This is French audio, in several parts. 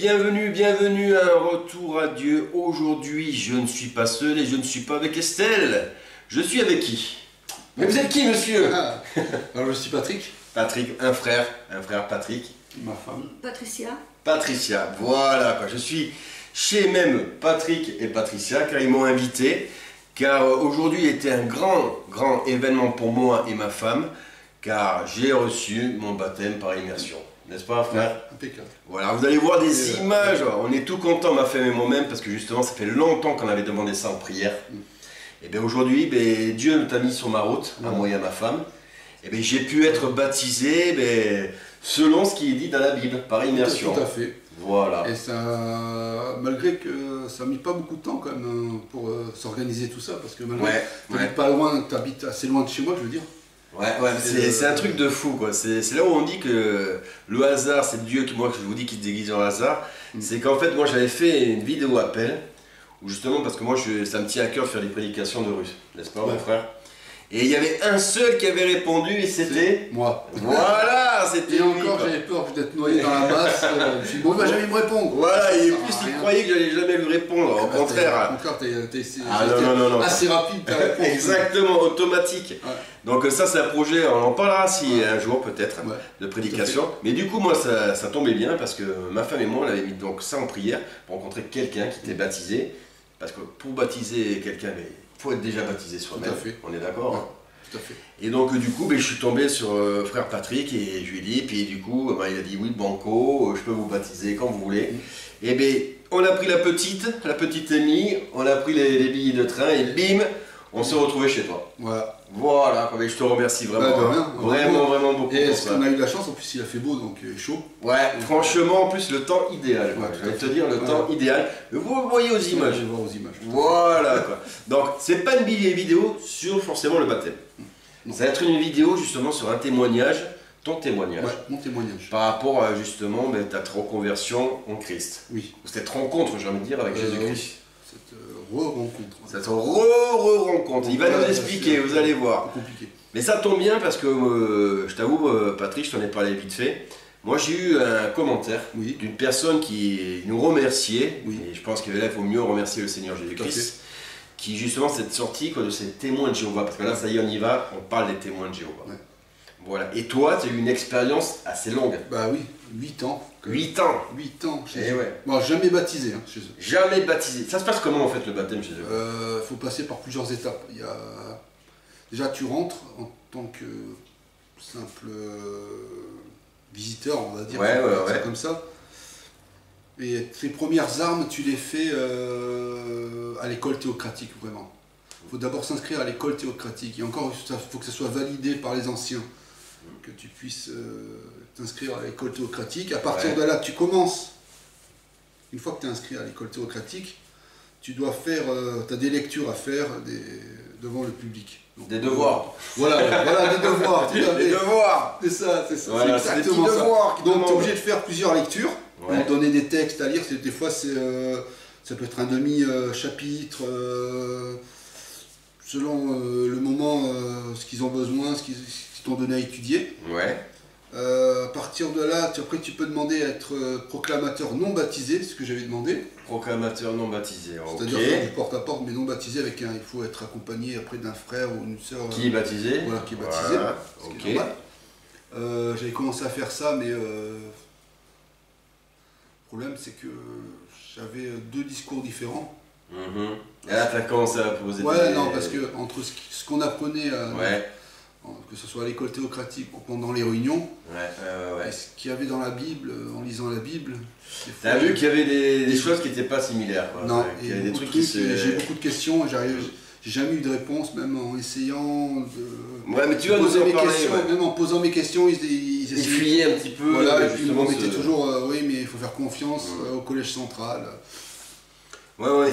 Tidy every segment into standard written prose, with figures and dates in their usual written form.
bienvenue à un retour à Dieu. Aujourd'hui, je ne suis pas seul et je ne suis pas avec Estelle. Je suis avec qui? Mais vous êtes qui, monsieur? Alors, je suis Patrick. Patrick, un frère Patrick. Ma femme. Patricia, voilà quoi. Je suis chez même Patrick et Patricia car ils m'ont invité. Car aujourd'hui était un grand événement pour moi et ma femme. Car j'ai reçu mon baptême par immersion. N'est-ce pas, frère? Impeccable. Voilà, vous allez voir des images. On est tout contents, ma femme et moi-même, parce que justement, ça fait longtemps qu'on avait demandé ça en prière. Et bien aujourd'hui, Dieu t'a mis sur ma route, à moi et à ma femme. Et bien j'ai pu être baptisé selon ce qui est dit dans la Bible, par immersion. Tout à fait. Voilà. Et ça, malgré que ça a mis pas beaucoup de temps quand même pour s'organiser tout ça, parce que malgré t'habites pas loin, t'habites assez loin de chez moi, je veux dire. Ouais, c'est un truc de fou quoi. C'est là où on dit que le hasard, c'est Dieu que je vous dis qui se déguise en hasard. C'est qu'en fait, moi j'avais fait une vidéo appel, où justement, parce que moi ça me tient à cœur de faire des prédications de russe, n'est-ce pas, mon frère? Et il y avait un seul qui avait répondu et c'était moi. Voilà, c'était et encore j'avais peur d'être noyé dans la masse. Je me suis dit bon, il va jamais me répondre. Voilà, et en plus il croyait que j'allais jamais lui répondre. Au contraire. Encore t'es non. assez rapide ta réponse. Exactement, automatique. Ouais. Donc ça c'est un projet, on en parlera si un jour peut-être de prédication. Mais du coup moi ça tombait bien parce que ma femme et moi on avait mis donc ça en prière pour rencontrer quelqu'un qui était baptisé. Parce que pour baptiser quelqu'un, il faut être déjà baptisé soi-même, on est d'accord, hein? Tout à fait. Et donc du coup, je suis tombé sur frère Patrick et je lui ai dit, puis du coup, il a dit oui, banco, je peux vous baptiser quand vous voulez. Et bien, on a pris la petite Amy, on a pris les billets de train et bim, on s'est retrouvé chez toi. Voilà, je te remercie vraiment, vraiment beaucoup. Et est-ce qu'on a eu de la chance, en plus il a fait beau, donc chaud. Ouais, franchement, en plus le temps idéal, je vais te dire le temps idéal. Vous voyez aux images. Je vois aux images. Voilà quoi. Donc c'est pas une vidéo sur forcément le baptême. Ça va être une vidéo justement sur un témoignage, ton témoignage. Ouais, mon témoignage. Par rapport à justement ta reconversion en Christ. Oui. Cette rencontre, j'ai envie de dire, avec Jésus-Christ. Cette re-rencontre. Cette re-rencontre. Il va nous expliquer, vous allez voir. Compliqué. Mais ça tombe bien parce que, je t'avoue, Patrick, je t'en ai parlé vite fait. Moi, j'ai eu un commentaire d'une personne qui nous remerciait. Et je pense que là, il faut mieux remercier le Seigneur Jésus-Christ. Qui, justement, cette sortie de ces témoins de Jéhovah. Parce que là, ça y est, on y va, on parle des témoins de Jéhovah. Voilà. Et toi, tu as eu une expérience assez longue. Bah oui, 8 ans. 8 ans. 8 ans chez eux. Ouais. Bon, jamais baptisé chez eux. Jamais baptisé. Ça se passe comment en fait le baptême chez eux? Faut passer par plusieurs étapes. Il y a... Déjà tu rentres en tant que simple visiteur, on va dire, comme ça. Et tes premières armes, tu les fais à l'école théocratique, vraiment. Il faut d'abord s'inscrire à l'école théocratique. Et encore, il faut que ça soit validé par les anciens. Que tu puisses t'inscrire à l'école théocratique. À partir de là, tu commences. Une fois que tu es inscrit à l'école théocratique, tu dois faire, tu as des lectures à faire devant le public. Donc, des devoirs. Voilà, des devoirs. Des devoirs. C'est ça. Voilà, c'est exactement ça. Devoirs donc tu es obligé de faire plusieurs lectures. On va te donner des textes à lire. Des fois, ça peut être un demi-chapitre. Selon le moment, ce qu'ils ont besoin, ce qu'ils t'ont donné à étudier. À partir de là, après tu peux demander à être proclamateur non baptisé, ce que j'avais demandé. Proclamateur non baptisé, c'est-à-dire faire du porte-à-porte mais non baptisé, il faut être accompagné après d'un frère ou une sœur. Qui est baptisé. Voilà, qui est baptisé. Ce qui est normal. J'avais commencé à faire ça, mais le problème c'est que j'avais 2 discours différents. Et là, tu as commencé à poser non, parce que entre ce qu'on apprenait, que ce soit à l'école théocratique ou pendant les réunions, et ce qu'il y avait dans la Bible, en lisant la Bible. Tu as vu qu'il y avait des choses qui n'étaient pas similaires. Non, il y avait des trucs j'ai beaucoup de questions, j'ai jamais eu de réponse, même en essayant de mais tu vas nous en parler, même en posant mes questions, ils fuyaient un petit peu. Voilà, et puis ils me mettaient toujours, oui, mais il faut faire confiance au collège central. Voilà.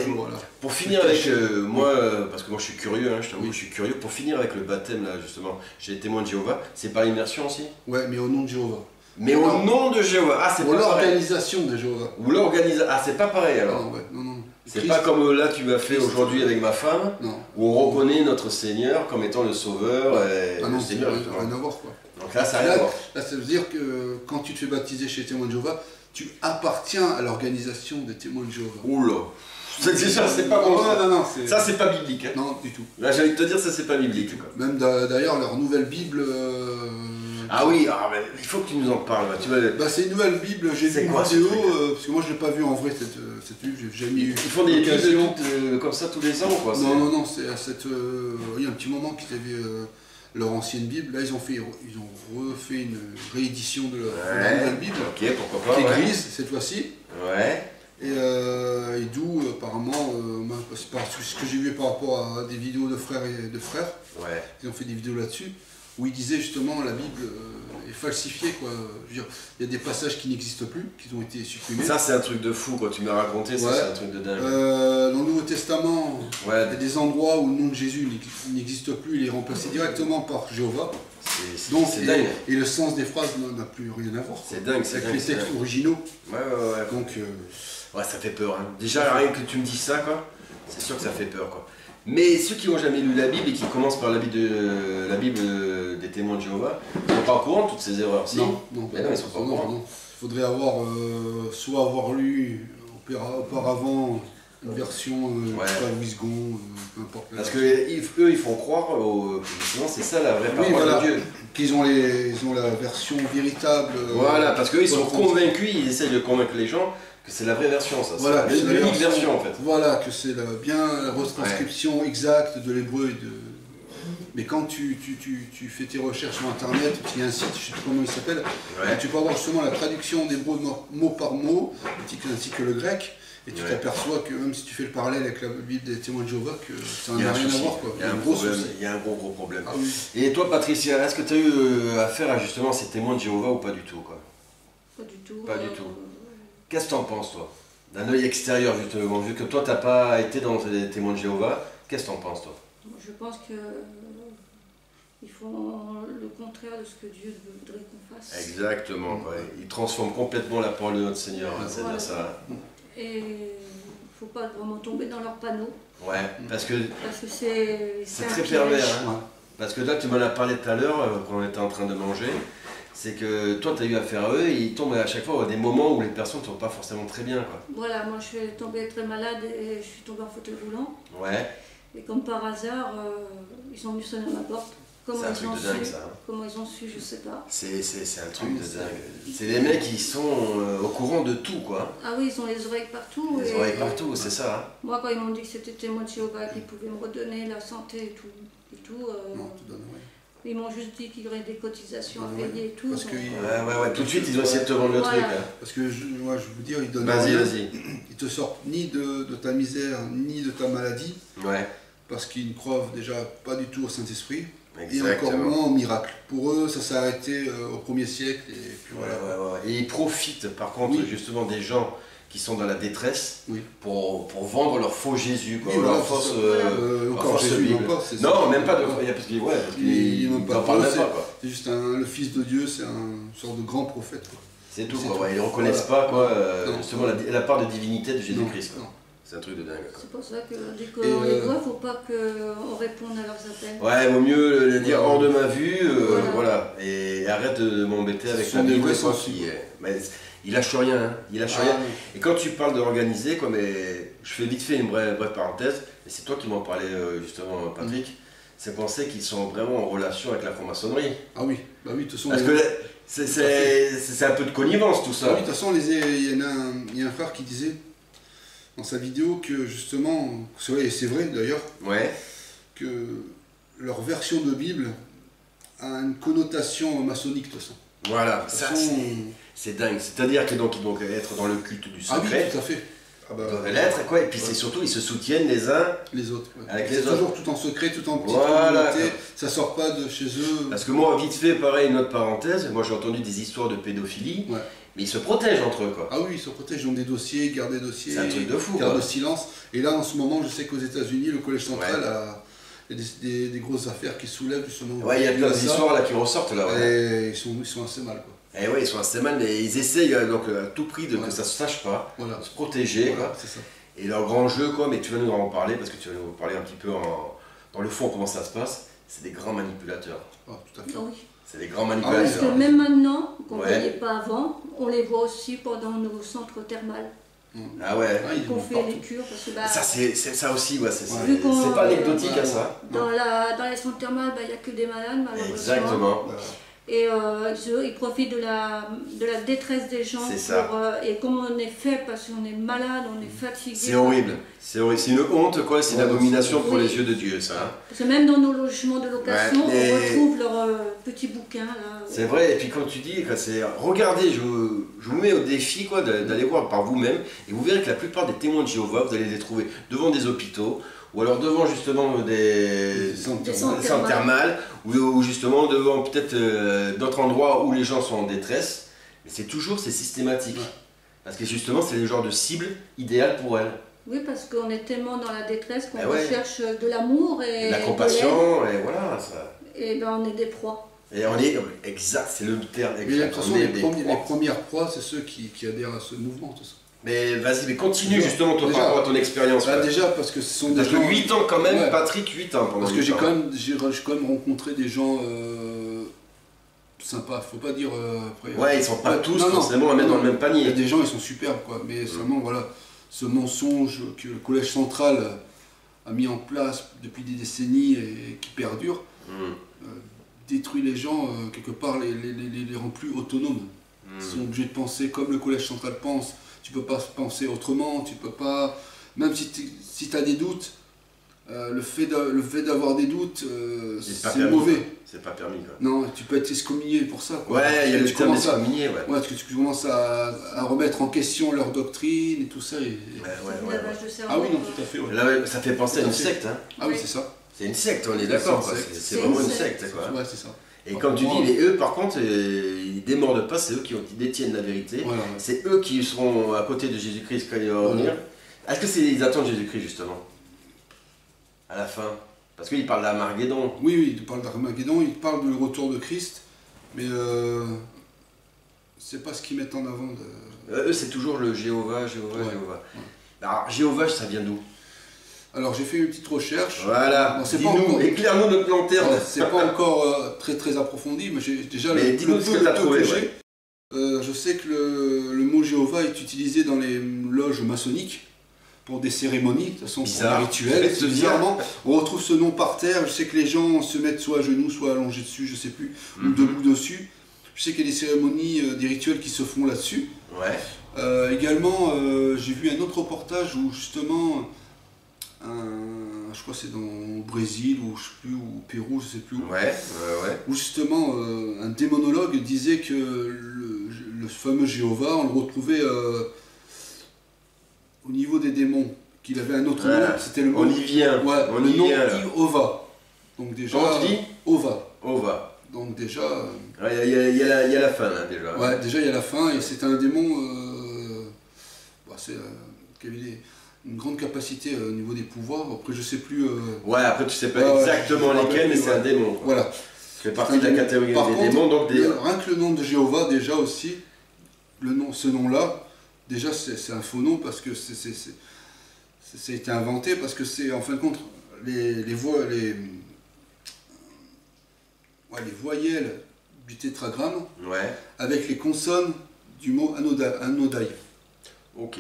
Pour finir avec moi, parce que moi je suis curieux, je t'avoue, je suis curieux, pour finir avec le baptême là justement, chez les témoins de Jéhovah, c'est par immersion aussi? Ouais, mais au nom de Jéhovah. Mais au nom de Jéhovah, c'est pas pareil. Ou l'organisation de Jéhovah. Ou l'organisation, c'est pas pareil alors. Non. C'est pas comme là tu m'as fait aujourd'hui avec ma femme, où on reconnaît notre Seigneur comme étant le Sauveur et le Seigneur. Rien à voir quoi. Donc là ça a rien à voir. Là ça veut dire que quand tu te fais baptiser chez les témoins de Jéhovah, tu appartiens à l'organisation des témoins de Jéhovah. Oula. C'est pas bon. Non, ça, c'est pas biblique. Hein. Non, du tout. Là, j'ai envie de te dire, ça, c'est pas biblique. Quoi. Même d'ailleurs, leur nouvelle Bible. Ah oui, mais il faut que tu nous en parles. Tu vois, bah, c'est une nouvelle Bible, j'ai vu une vidéo, parce que moi je l'ai pas vue en vrai cette Bible, j'ai jamais eu. Ils font des Bibles comme ça tous les ans quoi. Non, c'est à il y a un petit moment qu'ils avaient leur ancienne Bible, là ils ont refait une réédition de la nouvelle Bible. Ok, pourquoi pas. Qui est grise cette fois-ci. Ouais. Et d'où apparemment, c'est pas ce que j'ai vu par rapport à des vidéos de frères et de frères, ils ont fait des vidéos là-dessus, où ils disaient justement la Bible est falsifiée quoi. Je veux dire, il y a des passages qui n'existent plus, qui ont été supprimés. Ça c'est un truc de fou quand tu m'as raconté, ça c'est un truc de dingue. Dans le Nouveau Testament, il y a des endroits où le nom de Jésus n'existe plus, il est remplacé directement par Jéhovah. C'est dingue. Et le sens des phrases n'a plus rien à voir. C'est dingue, c'est dingue. Avec les textes originaux. Ouais. Donc, ouais, ça fait peur. Hein. Déjà, rien que tu me dis ça, quoi, c'est sûr que ça fait peur, quoi. Mais ceux qui n'ont jamais lu la Bible et qui commencent par la Bible des témoins de Jéhovah, ils ne sont pas au courant de toutes ces erreurs. Si non, ils sont pas au courant. Non. Il faudrait soit avoir lu auparavant une version Louis II, peu importe. Parce qu'eux, ils font croire, justement, c'est ça la vraie parole de Dieu. Qu'ils ont la version véritable. Voilà, parce qu'eux, ils sont convaincus, ils essaient de convaincre les gens que c'est la vraie version, ça. Voilà, c'est l'unique version, en fait. Voilà, que c'est bien la retranscription exacte de l'hébreu. Mais quand tu fais tes recherches sur Internet, parce qu'il y a un site, je ne sais plus comment il s'appelle, tu peux avoir justement la traduction d'hébreu mot par mot, ainsi que le grec. Et tu t'aperçois que même si tu fais le parallèle avec la Bible des témoins de Jéhovah, que ça n'a rien à voir. Quoi. Il y a un gros problème. Ah, oui. Et toi Patricia, est-ce que tu as eu affaire à justement ces témoins de Jéhovah ou pas du tout quoi? Pas du tout. Pas du tout. Qu'est-ce que tu en penses toi? D'un œil extérieur justement, vu que toi tu n'as pas été dans les témoins de Jéhovah, qu'est-ce que tu en penses toi? Je pense que ils font le contraire de ce que Dieu voudrait qu'on fasse. Exactement, quoi. Ils transforment complètement la parole de notre Seigneur, c'est bien ça. Et il ne faut pas vraiment tomber dans leur panneau. Ouais, parce que c'est très pervers. Hein. Parce que là, tu m'en as parlé tout à l'heure, quand on était en train de manger, c'est que toi, tu as eu affaire à eux et ils tombent à chaque fois à des moments où les personnes ne sont pas forcément très bien. Quoi. Voilà, moi je suis tombée très malade et je suis tombée en fauteuil roulant. Ouais. Et comme par hasard, ils sont venus sonner à ma porte. C'est un truc de dingue ça. Hein. Comment ils ont su, je sais pas. C'est un truc de dingue. C'est des mecs qui sont au courant de tout quoi. Ah oui, ils ont les oreilles partout. Les oreilles partout, c'est ça. Hein. Moi quand ils m'ont dit que c'était témoin de Jéhovah, qu'ils pouvaient me redonner la santé et tout, non, tout donne, ils m'ont juste dit qu'il y aurait des cotisations à payer et tout. Parce que tout de suite ils ont essayé de te vendre le truc. Hein. Parce que moi je vous dire, ils donnent Vas-y. Ils te sortent ni de ta misère, ni de ta maladie. Ouais. Parce qu'ils ne croient déjà pas du tout au Saint-Esprit. Exactement. Et encore moins au miracle. Pour eux, ça s'est arrêté au 1er siècle. Et puis voilà. Et ils profitent par contre justement des gens qui sont dans la détresse pour vendre leur faux Jésus, quoi, leur fausse Bible. Non, même pas de parce qu'ils n'en parlent même pas. C'est juste le Fils de Dieu, c'est une sorte de grand prophète. C'est tout, quoi. Ils ne reconnaissent pas quoi, justement la part de divinité de Jésus-Christ. C'est un truc de dingue. C'est pour ça que dès qu'on les voit, il ne faut pas qu'on réponde à leurs appels. Ouais, il vaut mieux le dire hors de ma vue, voilà. Et arrête de m'embêter avec la Bible. Il lâche rien, hein. Il lâche rien. Et quand tu parles d'organiser, je fais vite fait une brève parenthèse, et c'est toi qui m'en parlais justement, Patrick, c'est penser qu'ils sont vraiment en relation avec la franc-maçonnerie. Ah oui, bah oui, de toute façon. Parce que c'est un peu de connivence tout ça. Ah oui, de toute façon, il y a un frère qui disait dans sa vidéo que justement, et c'est vrai d'ailleurs, que leur version de Bible a une connotation maçonnique de toute façon. Voilà, ça c'est dingue. C'est-à-dire qu'ils doivent être dans le culte du secret. Ah oui, tout à fait. Ils doivent l'être, quoi. Et puis c'est surtout, ils se soutiennent les uns les autres. Avec les autres. Toujours tout en secret, tout en petite communauté. Ça sort pas de chez eux. Parce que moi, vite fait, pareil, une autre parenthèse, moi j'ai entendu des histoires de pédophilie. Mais ils se protègent entre eux, quoi. Ah oui, ils se protègent, ils ont des dossiers, gardent des dossiers. C'est un truc de fou, gardent le silence. Et là, en ce moment, je sais qu'aux États-Unis, le Collège central il y a des grosses affaires qui soulèvent justement. Ouais, il y a plein d'histoires là qui ressortent là. Et ils sont assez mal, quoi. Et ouais, ils sont assez mal, mais ils essayent donc à tout prix que ça se sache pas, de se protéger, quoi. C'est ça. Et leur grand jeu, quoi, mais tu vas nous en parler parce que tu vas nous parler un petit peu dans le fond comment ça se passe. C'est des grands manipulateurs. Ah, tout à fait. Oui. C'est des grands Parce manipulateurs. que même maintenant, qu'on ne Ouais. voyait pas avant, on les voit aussi pendant nos centres thermales. Ah ouais. Ah, ils Qu'on vont fait partout. les cures. Parce que, bah, Ça, c'est ça aussi, ouais, c'est Vu qu'on- c'est pas anecdotique à ça. dans les centres thermales, il n'y a que des malades, malheureusement. Exactement. Et ils profitent de la détresse des gens. C'est ça. Et comme on est fait, parce qu'on est malade, on est fatigué. C'est horrible. C'est horrible. C'est une honte, quoi. C'est une abomination pour Oui. les yeux de Dieu, ça. Hein. Parce que même dans nos logements de location, Ouais, on mais- retrouve leurs petits bouquins. Là. C'est vrai, et puis comme tu dis, quoi, regardez, je vous mets au défi quoi, d'aller voir par vous-même, et vous verrez que la plupart des témoins de Jéhovah, vous allez les trouver devant des hôpitaux, ou alors devant justement des Des centres thermales, ou justement devant peut-être d'autres endroits où les gens sont en détresse, mais c'est systématique. Ouais. Parce que justement, c'est le genre de cible idéale pour elles. Oui, parce qu'on est tellement dans la détresse qu'on Eh ouais. recherche de l'amour et La de compassion, et voilà. Ça. l'aide. Et ben on est des proies. Et on est exact, c'est le terme Mais de exact. toute façon, On est les des premières proies. proies, c'est ceux qui adhèrent à ce mouvement. Tout ça. Mais vas-y, mais continue Déjà, justement toi, déjà. par rapport à ton expérience. Bah, ouais. déjà, parce que ce sont des Parce que gens. 8 ans quand même, Ouais. Patrick, 8 ans pendant Parce que 8 j'ai ans. quand même rencontré des gens sympas. Faut pas dire. Après, Ouais, ils sont pas Ouais, tous non, non. forcément à mettre dans le même Il y a panier. des gens, ils sont superbes, quoi. Mais seulement, voilà, ce mensonge que le Collège central a mis en place depuis des décennies et qui perdure, Mm. détruit les gens, quelque part, les rend plus autonomes. Ils sont obligés de penser comme le Collège central pense. Tu peux pas penser autrement, tu peux pas. Même si tu as des doutes, le fait d'avoir des doutes, C'est pas c'est permis, mauvais. quoi. C'est pas permis quoi. Non, tu peux être excommunié pour ça. Quoi. Ouais, il y a le tu terme commences à, d'excommunié, ouais. ouais, parce que tu commences à remettre en question leur doctrine et tout ça. Ouais, ouais, Du ouais, lavage ouais. de cerveau. Ah oui, non, quoi. tout à fait. Ouais. Là, ouais, ça fait penser à une Tout à fait. secte. Hein. Ah oui, Oui. c'est ça. C'est une secte, on est C'est d'accord. une quoi. secte. C'est C'est vraiment une une secte. secte. Quoi. Ouais, c'est ça. Et comme tu dis, Ouais. eux par contre, ils démordent pas, c'est eux qui détiennent la vérité. Voilà, ouais. C'est eux qui seront à côté de Jésus-Christ quand il va revenir. Est-ce que c'est les attentes de Jésus-Christ justement à la fin? Parce qu'il parle d'Armageddon. Oui, oui, il parle d'Armageddon, il parle du retour de Christ, mais c'est pas ce qu'ils mettent en avant. Eux, c'est toujours le Jéhovah. Ouais. Alors, Jéhovah, ça vient d'où? Alors j'ai fait une petite recherche. Voilà, Bon, c'est pas dis-nous, encore- éclaire-nous notre lanterne. Ouais, c'est pas encore très approfondi, mais j'ai déjà Mais dis-nous ce que t'as trouvé, j'ai. ouais. Je sais que le mot Jéhovah est utilisé dans les loges maçonniques pour des cérémonies, de toute façon pour Bizarre. des rituels. C'est Bizarrement, on retrouve ce nom par terre. Je sais que les gens se mettent soit à genoux, soit allongés dessus, je sais plus, ou Mhm. debout dessus. Je sais qu'il y a des cérémonies, des rituels qui se font là-dessus. Ouais. Également, j'ai vu un autre reportage où justement, je crois que c'est dans le Brésil ou je sais plus, ou au Pérou, je sais plus où, Ouais. où justement un démonologue disait que le fameux Jéhovah, on le retrouvait au niveau des démons, qu'il avait un autre nom, Voilà. c'était le On mot, y vient. ouais, On le y nom vient là. Ova. Donc déjà, Comment tu dis Ova. Ova. Donc déjà, Ouais, il y a la fin là déjà. ouais, déjà il y a la fin et c'est un démon qui avait une grande capacité au niveau des pouvoirs. Après je sais plus. Ouais, après tu sais pas Ouais, exactement je me lesquels, mais rappelle c'est un plus, démon. Quoi. Voilà. Ça fait partie de la catégorie Par des contre, démons, donc des. Rien que le nom de Jéhovah, déjà aussi, ce nom-là, déjà c'est un faux nom parce que ça a été inventé parce que c'est en fin de compte les voyelles du tétragramme Ouais. avec les consonnes du mot Anodai. Ok.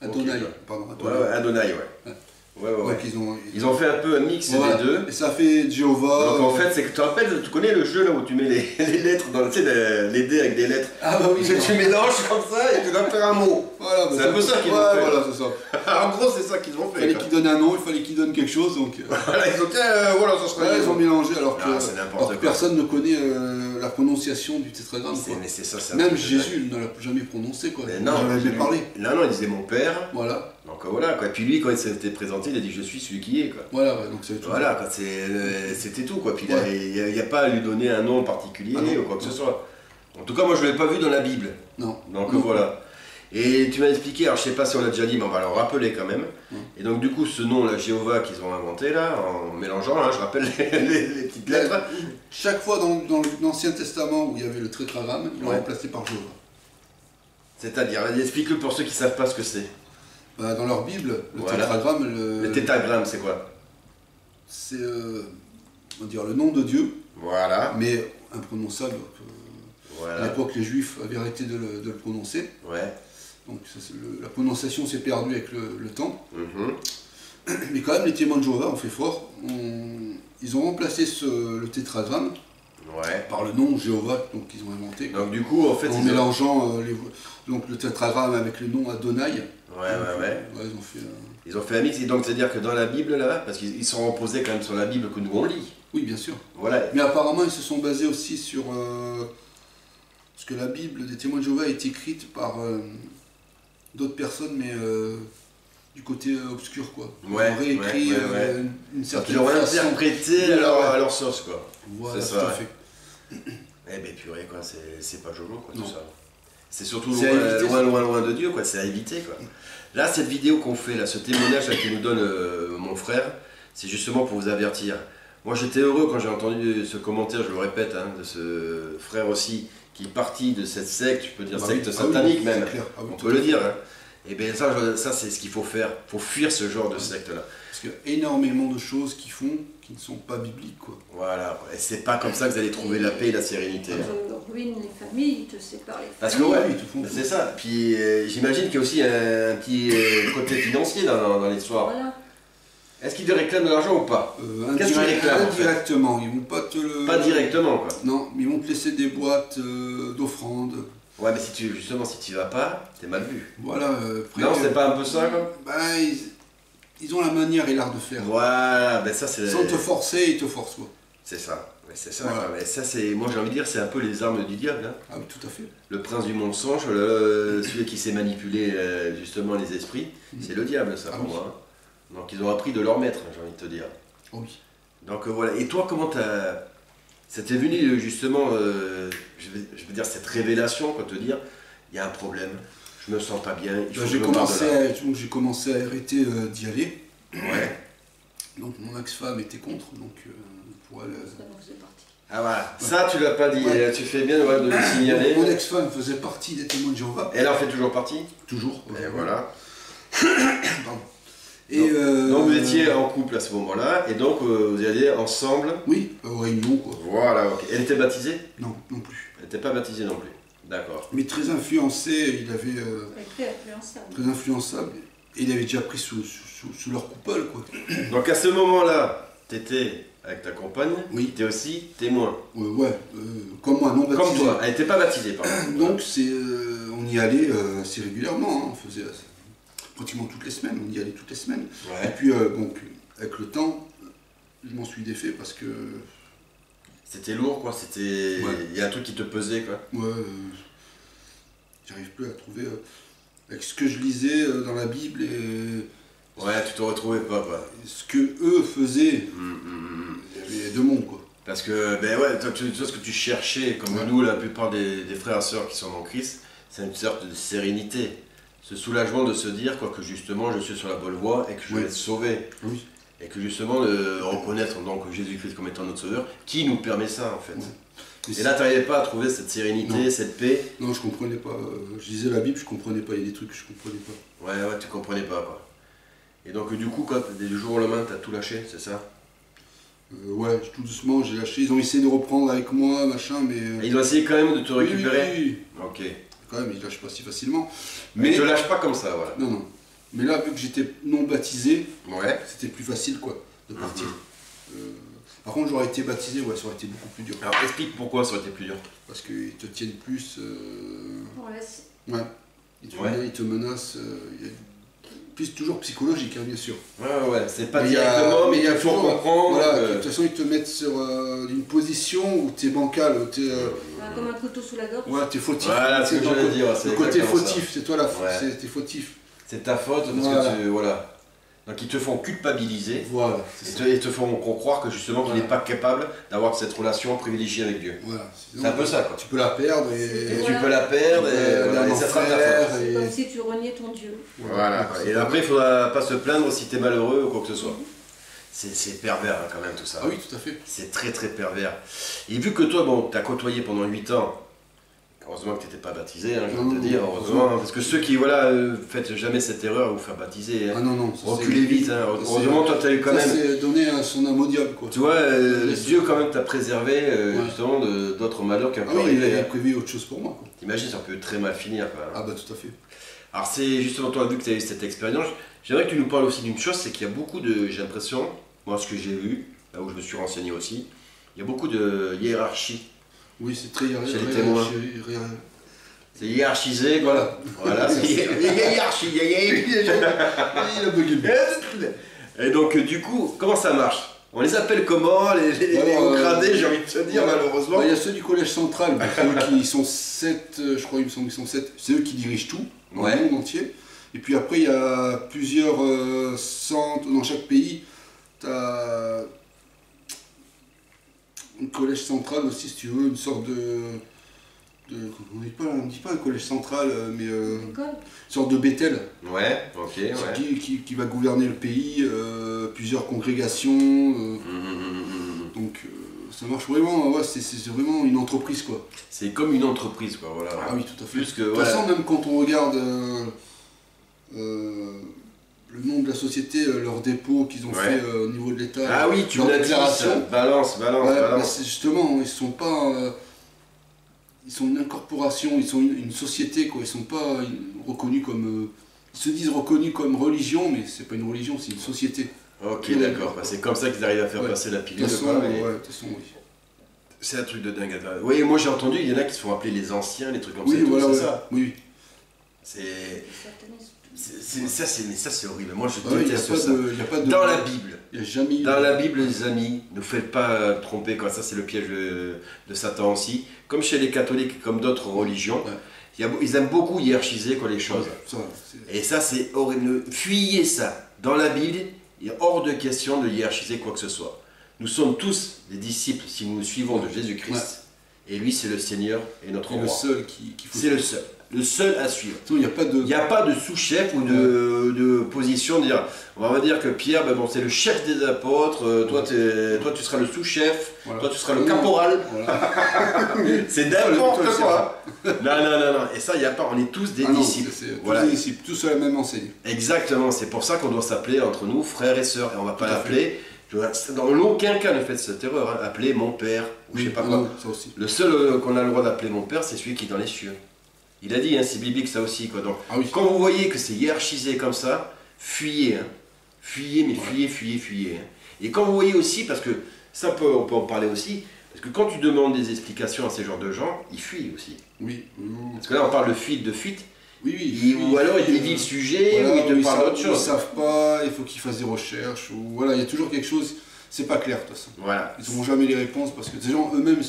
Adonai, Ok. pardon. Ouais, ouais, Adonai, ouais. Ouais. Ouais, ouais, ouais. Donc Ils ont fait un peu un mix ouais, des deux. et ça fait Jéhovah. Donc en fait, c'est que tu te rappelles, tu connais le jeu là où tu mets les lettres dans tu sais, les dés avec des lettres. Ah bah oui, Que tu mélanges comme ça et tu dois faire un mot. voilà, bah, C'est un peu ça qu'ils ont ouais, fait. voilà, c'est ça. En gros, c'est ça qu'ils ont Il fait. fallait quoi. qu'il donne un nom, il fallait qu'il donne quelque chose, donc Voilà, ils ont dit, voilà, ça serait. ouais, ils ont mélangé alors que, Ah, c'est n'importe alors que quoi. personne ne connaît la prononciation du tétragramme. quoi. Mais c'est ça, c'est un Même truc de Jésus ne l'a jamais prononcé, quoi. Mais Il non, n'a jamais lui- parlé. Non, non, il disait mon père. Voilà, Donc voilà, quoi. Puis lui, quand il s'était présenté, il a dit je suis celui qui est, quoi. voilà, ouais, donc c'est tout. Voilà, quoi. C'était tout, quoi. Puis Ouais. il n'y a pas à lui donner un nom particulier Ah non. ou quoi que ce soit. En tout cas, moi, je ne l'ai pas vu dans la Bible. Non. Donc Non. voilà. Et tu m'as expliqué, alors je sais pas si on l'a déjà dit, mais on va le rappeler quand même. Et donc du coup, ce nom-là, Jéhovah, qu'ils ont inventé là, en mélangeant, hein, je rappelle les petites lettres. Chaque fois dans l'Ancien Testament où il y avait le tétragramme, ils l'ont Ouais. remplacé par Jéhovah. C'est-à-dire, explique-le pour ceux qui ne savent pas ce que c'est. Bah, dans leur Bible, le Voilà. tétragramme, Le tétragramme, c'est quoi? c'est on va dire le nom de Dieu, Voilà. mais imprononçable. À Voilà. l'époque, les Juifs avaient arrêté de le prononcer. Ouais. Donc la prononciation s'est perdue avec le temps. Mhm. Mais quand même, les témoins de Jéhovah ont fait fort. Ils ont remplacé le tétragramme Ouais. par le nom Jéhovah, donc ils ont inventé. Donc du coup, en fait, En mélangeant donc le tétragramme avec le nom Adonai. Ouais, ouais. Ils ont fait. Ils ont fait un mix, et donc c'est-à-dire que dans la Bible, là, parce qu'ils sont reposés quand même sur la Bible que nous on lit. Oui, bien sûr. Voilà. Mais apparemment, ils se sont basés aussi sur. Parce que la Bible des témoins de Jéhovah est écrite par d'autres personnes, mais du côté obscur, quoi. Ils Ouais, ont réécrit ouais. une Ils certaine l'ont façon. interprété à leur sauce, quoi. Voilà, c'est tout ça. à fait. Eh ben purée, quoi, c'est pas jojo, quoi, tout Non. ça. C'est surtout C'est à éviter, loin de Dieu, quoi, c'est à éviter, quoi. Là, cette vidéo qu'on fait, là, ce témoignage là, que nous donne mon frère, c'est justement pour vous avertir. Moi, j'étais heureux quand j'ai entendu ce commentaire, je le répète, hein, de ce frère aussi, qui est parti de cette secte, je peux dire secte satanique oui, même, c'est clair. on peut le dire. Hein. Et bien ça c'est ce qu'il faut faire, il faut fuir ce genre de secte-là. Parce qu'il y a énormément de choses qui ne sont pas bibliques, quoi. Voilà, et c'est pas comme ça que vous allez trouver la paix et la sérénité. Ils ruinent les familles, ils te séparent les familles. Parce que ouais, oui, tout fond. c'est ça. Puis j'imagine qu'il y a aussi un petit côté financier dans l'histoire. Voilà. Est-ce qu'ils te réclament de l'argent ou pas? Qu'est-ce qu'ils réclament, en fait indirectement, ils vont pas te le. Pas directement, quoi. Non, mais ils vont te laisser des boîtes d'offrandes. Ouais, mais si tu y vas pas, t'es mal vu. Voilà. Après, Non, c'est pas un peu ça, quoi? Ben, ils ont la manière et l'art de faire. Voilà, ben ça c'est... Sans te forcer, ils te forcent, quoi. C'est ça, ouais, c'est ça. Voilà. Quoi. Mais ça c'est, moi j'ai envie de dire, c'est un peu les armes du diable. Hein. Ah oui, tout à fait. Le prince du mensonge, celui qui sait manipuler justement les esprits, c'est le diable, ça, Ah pour oui. moi. Hein. Donc ils ont appris de leur maître, j'ai envie de te dire. Oh oui. Donc voilà. Et toi, comment ça t'est venu justement, je veux dire, cette révélation, quoi, te dire, il y a un problème, je me sens pas bien, il faut que J'ai je me barre de là. commencé à arrêter d'y aller. Ouais. Donc mon ex-femme était contre, donc pour elle. Ça nous faisait partie. Ah voilà, ça tu l'as pas dit, Ouais. tu fais bien de le signaler. Mon ex-femme faisait partie des témoins de Jéhovah. Elle en fait toujours partie. Toujours. Et voilà. Pardon. Et, Donc vous étiez en couple à ce moment-là, et donc vous y alliez ensemble. Oui, aux réunions, quoi. Voilà, ok. Elle était baptisée? Non, non plus. Elle n'était pas baptisée non plus. D'accord. Mais très influencé, il avait. Très influençable. Très influençable. Et il avait déjà pris sous leur coupole, quoi. Donc à ce moment-là, tu étais avec ta compagne, Oui. tu étais aussi témoin. Comme moi, non baptisé. Comme toi, elle n'était pas baptisée, pardon. Donc on y allait assez régulièrement, hein. On faisait pratiquement toutes les semaines, on y allait toutes les semaines. Et Ouais. puis donc avec le temps, je m'en suis défait parce que C'était lourd, quoi. C'était. Ouais. Il y a un truc qui te pesait, quoi. moi j'arrive plus à trouver avec ce que je lisais dans la Bible et Ouais, tu te retrouvais pas, quoi. ce que eux faisaient, il y avait deux mondes, quoi. Parce que, ben ouais, toi, ce que tu cherchais, comme Ouais. nous, la plupart des frères et sœurs qui sont en Christ, c'est une sorte de sérénité. Ce soulagement de se dire, quoi, que justement, je suis sur la bonne voie et que je vais Oui. être sauvé. Oui. Et que justement, reconnaître donc Jésus-Christ comme étant notre sauveur, qui nous permet ça, en fait. Ouais. Et là, tu n'arrivais pas à trouver cette sérénité, Non. cette paix. Non, je comprenais pas. Je lisais la Bible, je comprenais pas. Il y a des trucs que je comprenais pas. Ouais, tu comprenais pas, quoi. Et donc, du coup, du jour au lendemain, tu as tout lâché, c'est ça? Ouais, tout doucement, j'ai lâché. Ils ont essayé de reprendre avec moi, machin, mais. Et ils ont essayé quand même de te récupérer? Oui. Ok. Quand même, ils lâchent pas si facilement. Mais Mais te lâche pas comme ça, voilà. non, non. Mais là, vu que j'étais non baptisé, Ouais. c'était plus facile, quoi, de partir. Mhm. Par contre, j'aurais été baptisé, ouais, ça aurait été beaucoup plus dur. Alors, explique pourquoi ça aurait été plus dur. Parce qu'ils te tiennent plus. Ouais, Ouais. Ouais. Ils te menacent. Il y a plus toujours psychologique, hein, bien sûr. Ouais, c'est pas Mais il y a- directement, mais mais il y a il faut toujours- comprendre. Voilà, de toute façon, ils te mettent sur une position où tu es bancal, où tu es. comme un couteau sous la gorge. Ouais, t'es fautif. Voilà, c'est ce que dans j'allais dire, c'est le côté exactement fautif, c'est toi la Ouais. t'es fautif. C'est ta faute parce Voilà. que tu. Voilà. Donc ils te font culpabiliser Voilà, et c'est te, ça. et te font croire que justement qu'il Voilà. n'est pas capable d'avoir cette relation privilégiée avec Dieu. Voilà. C'est un peu ça, quoi. Tu peux la perdre Et et. tu peux la perdre et, voilà, et ça sera ta faute. C'est comme si tu reniais ton Dieu. Voilà. Et après, il ne faudra pas se plaindre si tu es malheureux ou quoi que ce soit. C'est pervers hein, quand même tout ça. Ah oui, tout à fait. C'est très très pervers. Et vu que toi, bon, tu as côtoyé pendant 8 ans Heureusement que tu n'étais pas baptisé, hein, je vais te dire, heureusement. Parce que ceux qui, voilà, faites jamais cette erreur, vous faire baptiser. Hein. Ah non, non. Reculez vite, hein. Heureusement, toi, tu as eu quand même. C'est donner son âme au diable, quoi. Tu vois, Dieu, quand même, t'a préservé justement d'autres malheurs qui ont pu arriver. Il a prévu autre chose pour moi, quoi. T'imagines, ça peut très mal finir, quoi. Ah, bah, tout à fait. Alors, c'est justement, toi, vu que tu as eu cette expérience, j'aimerais que tu nous parles aussi d'une chose, c'est qu'il y a beaucoup de. J'ai l'impression, moi, ce que j'ai vu, là où je me suis renseigné aussi, il y a beaucoup de hiérarchie. Oui, c'est très chez les témoins. C'est hiérarchisé, voilà. Voilà, c'est hiérarchie. Il a bugué. Et donc, du coup, comment ça marche? On les appelle comment? Les gradés, j'ai envie de te dire, malheureusement. Il y a ceux du collège central, qui sont 7, je crois, il me semble qu'ils sont 7. C'est eux qui dirigent tout, dans le monde entier. Et puis après, il y a plusieurs centres dans chaque pays. Tu as un collège central aussi, si tu veux, une sorte on ne dit pas un collège central, mais une sorte de Bethel. Ouais, ok, ouais. Qui va gouverner le pays, plusieurs congrégations. Donc ça marche vraiment, ouais, c'est vraiment une entreprise, quoi. C'est comme une entreprise, quoi, voilà. Ah oui, tout à fait. Plus que, de toute façon, même quand on regarde le nom de la société, leur dépôt qu'ils ont fait au niveau de l'État. Ah oui, tu l'as dit, ça. Balance. Justement, ils sont pas... ils sont une incorporation, ils sont une société, quoi. Ils sont pas reconnus comme... ils se disent reconnus comme religion, mais c'est pas une religion, c'est une société. Ok, d'accord. C'est comme ça qu'ils arrivent à faire passer la pilule. De toute façon, oui. C'est un truc de dingue. Oui, moi j'ai entendu, il y en a qui se font appeler les anciens, les trucs comme ça. Oui, voilà, c'est ça. Oui. Ça, c'est horrible. Moi, je déteste ça. Dans la Bible. Il y a jamais... Dans la Bible, les amis, ne faites pas tromper, quoi. Ça, c'est le piège de Satan aussi. Comme chez les catholiques, comme d'autres religions, ils aiment beaucoup hiérarchiser, quoi, les choses. Et ça, c'est horrible. Fuyez ça. Dans la Bible, il est hors de question de hiérarchiser quoi que ce soit. Nous sommes tous des disciples si nous suivons de Jésus-Christ. Et lui, c'est le Seigneur et notre roi. Le seul qu'il faut. C'est le seul. Le seul à suivre. Il n'y a pas de sous-chef ou de position. On va dire que Pierre, c'est le chef des apôtres. Toi, tu seras le sous-chef. Voilà. Toi, tu seras le caporal. Voilà. C'est n'importe quoi. Non. Et ça, il n'y a pas. On est tous des disciples. Tous des disciples, tous à la même enseigne. Exactement. C'est pour ça qu'on doit s'appeler entre nous frères et sœurs. Et on ne va pas l'appeler. Dans aucun cas ne faites cette erreur. Hein. Appelez mon père ou je sais pas quoi. Non, ça aussi. Le seul qu'on a le droit d'appeler mon père, c'est celui qui est dans les cieux. Il a dit, hein, c'est biblique ça aussi, quoi. Donc, quand vous voyez que c'est hiérarchisé comme ça, fuyez. Hein. Fuyez. Hein. Et quand vous voyez aussi, parce que ça on peut en parler aussi, parce que quand tu demandes des explications à ces genres de gens, ils fuient aussi. Oui. Parce que là, on parle de fuite. Oui. Ou alors ils dévient le sujet, ou ils te parlent d'autre chose. Ils ne savent pas, il faut qu'ils fassent des recherches, ou voilà, il y a toujours quelque chose, c'est pas clair de toute façon. Voilà. Ils n'auront jamais les réponses parce que ces gens eux-mêmes,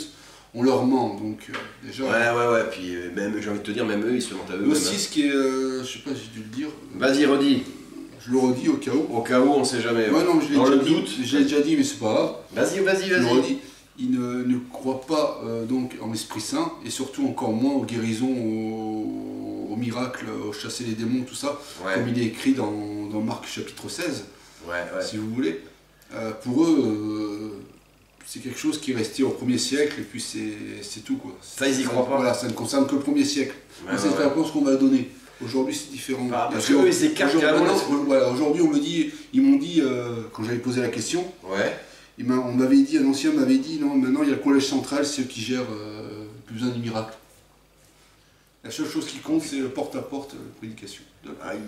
on leur ment, donc déjà... Ouais, puis même, j'ai envie de te dire, même eux, ils se mentent à eux-mêmes. Aussi, ce qui est, je sais pas, j'ai dû le dire... Vas-y, redis. Je le redis au cas où. Au cas où, on sait jamais. Ouais, non, je l'ai déjà dit, mais c'est pas grave. Vas-y. Je le redis. Ils ne croient pas donc en l'Esprit Saint, et surtout encore moins aux guérisons, aux miracles, aux chasser les démons, tout ça, comme il est écrit dans Marc chapitre 16, si vous voulez. Pour eux... c'est quelque chose qui est resté au 1er siècle et puis c'est tout, quoi. Ça, ils y croient pas. Voilà, ça ne concerne que le 1er siècle. C'est la réponse qu'on m'a donnée. Aujourd'hui, c'est différent. Parce qu'eux, ils s'écartent carrément. Aujourd'hui, ils m'ont dit, quand j'avais posé la question, on m'avait dit, un ancien m'avait dit, non, maintenant il y a le collège central, c'est eux qui gèrent, plus besoin du miracle. La seule chose qui compte, c'est porte-à-porte, prédication. Aïe.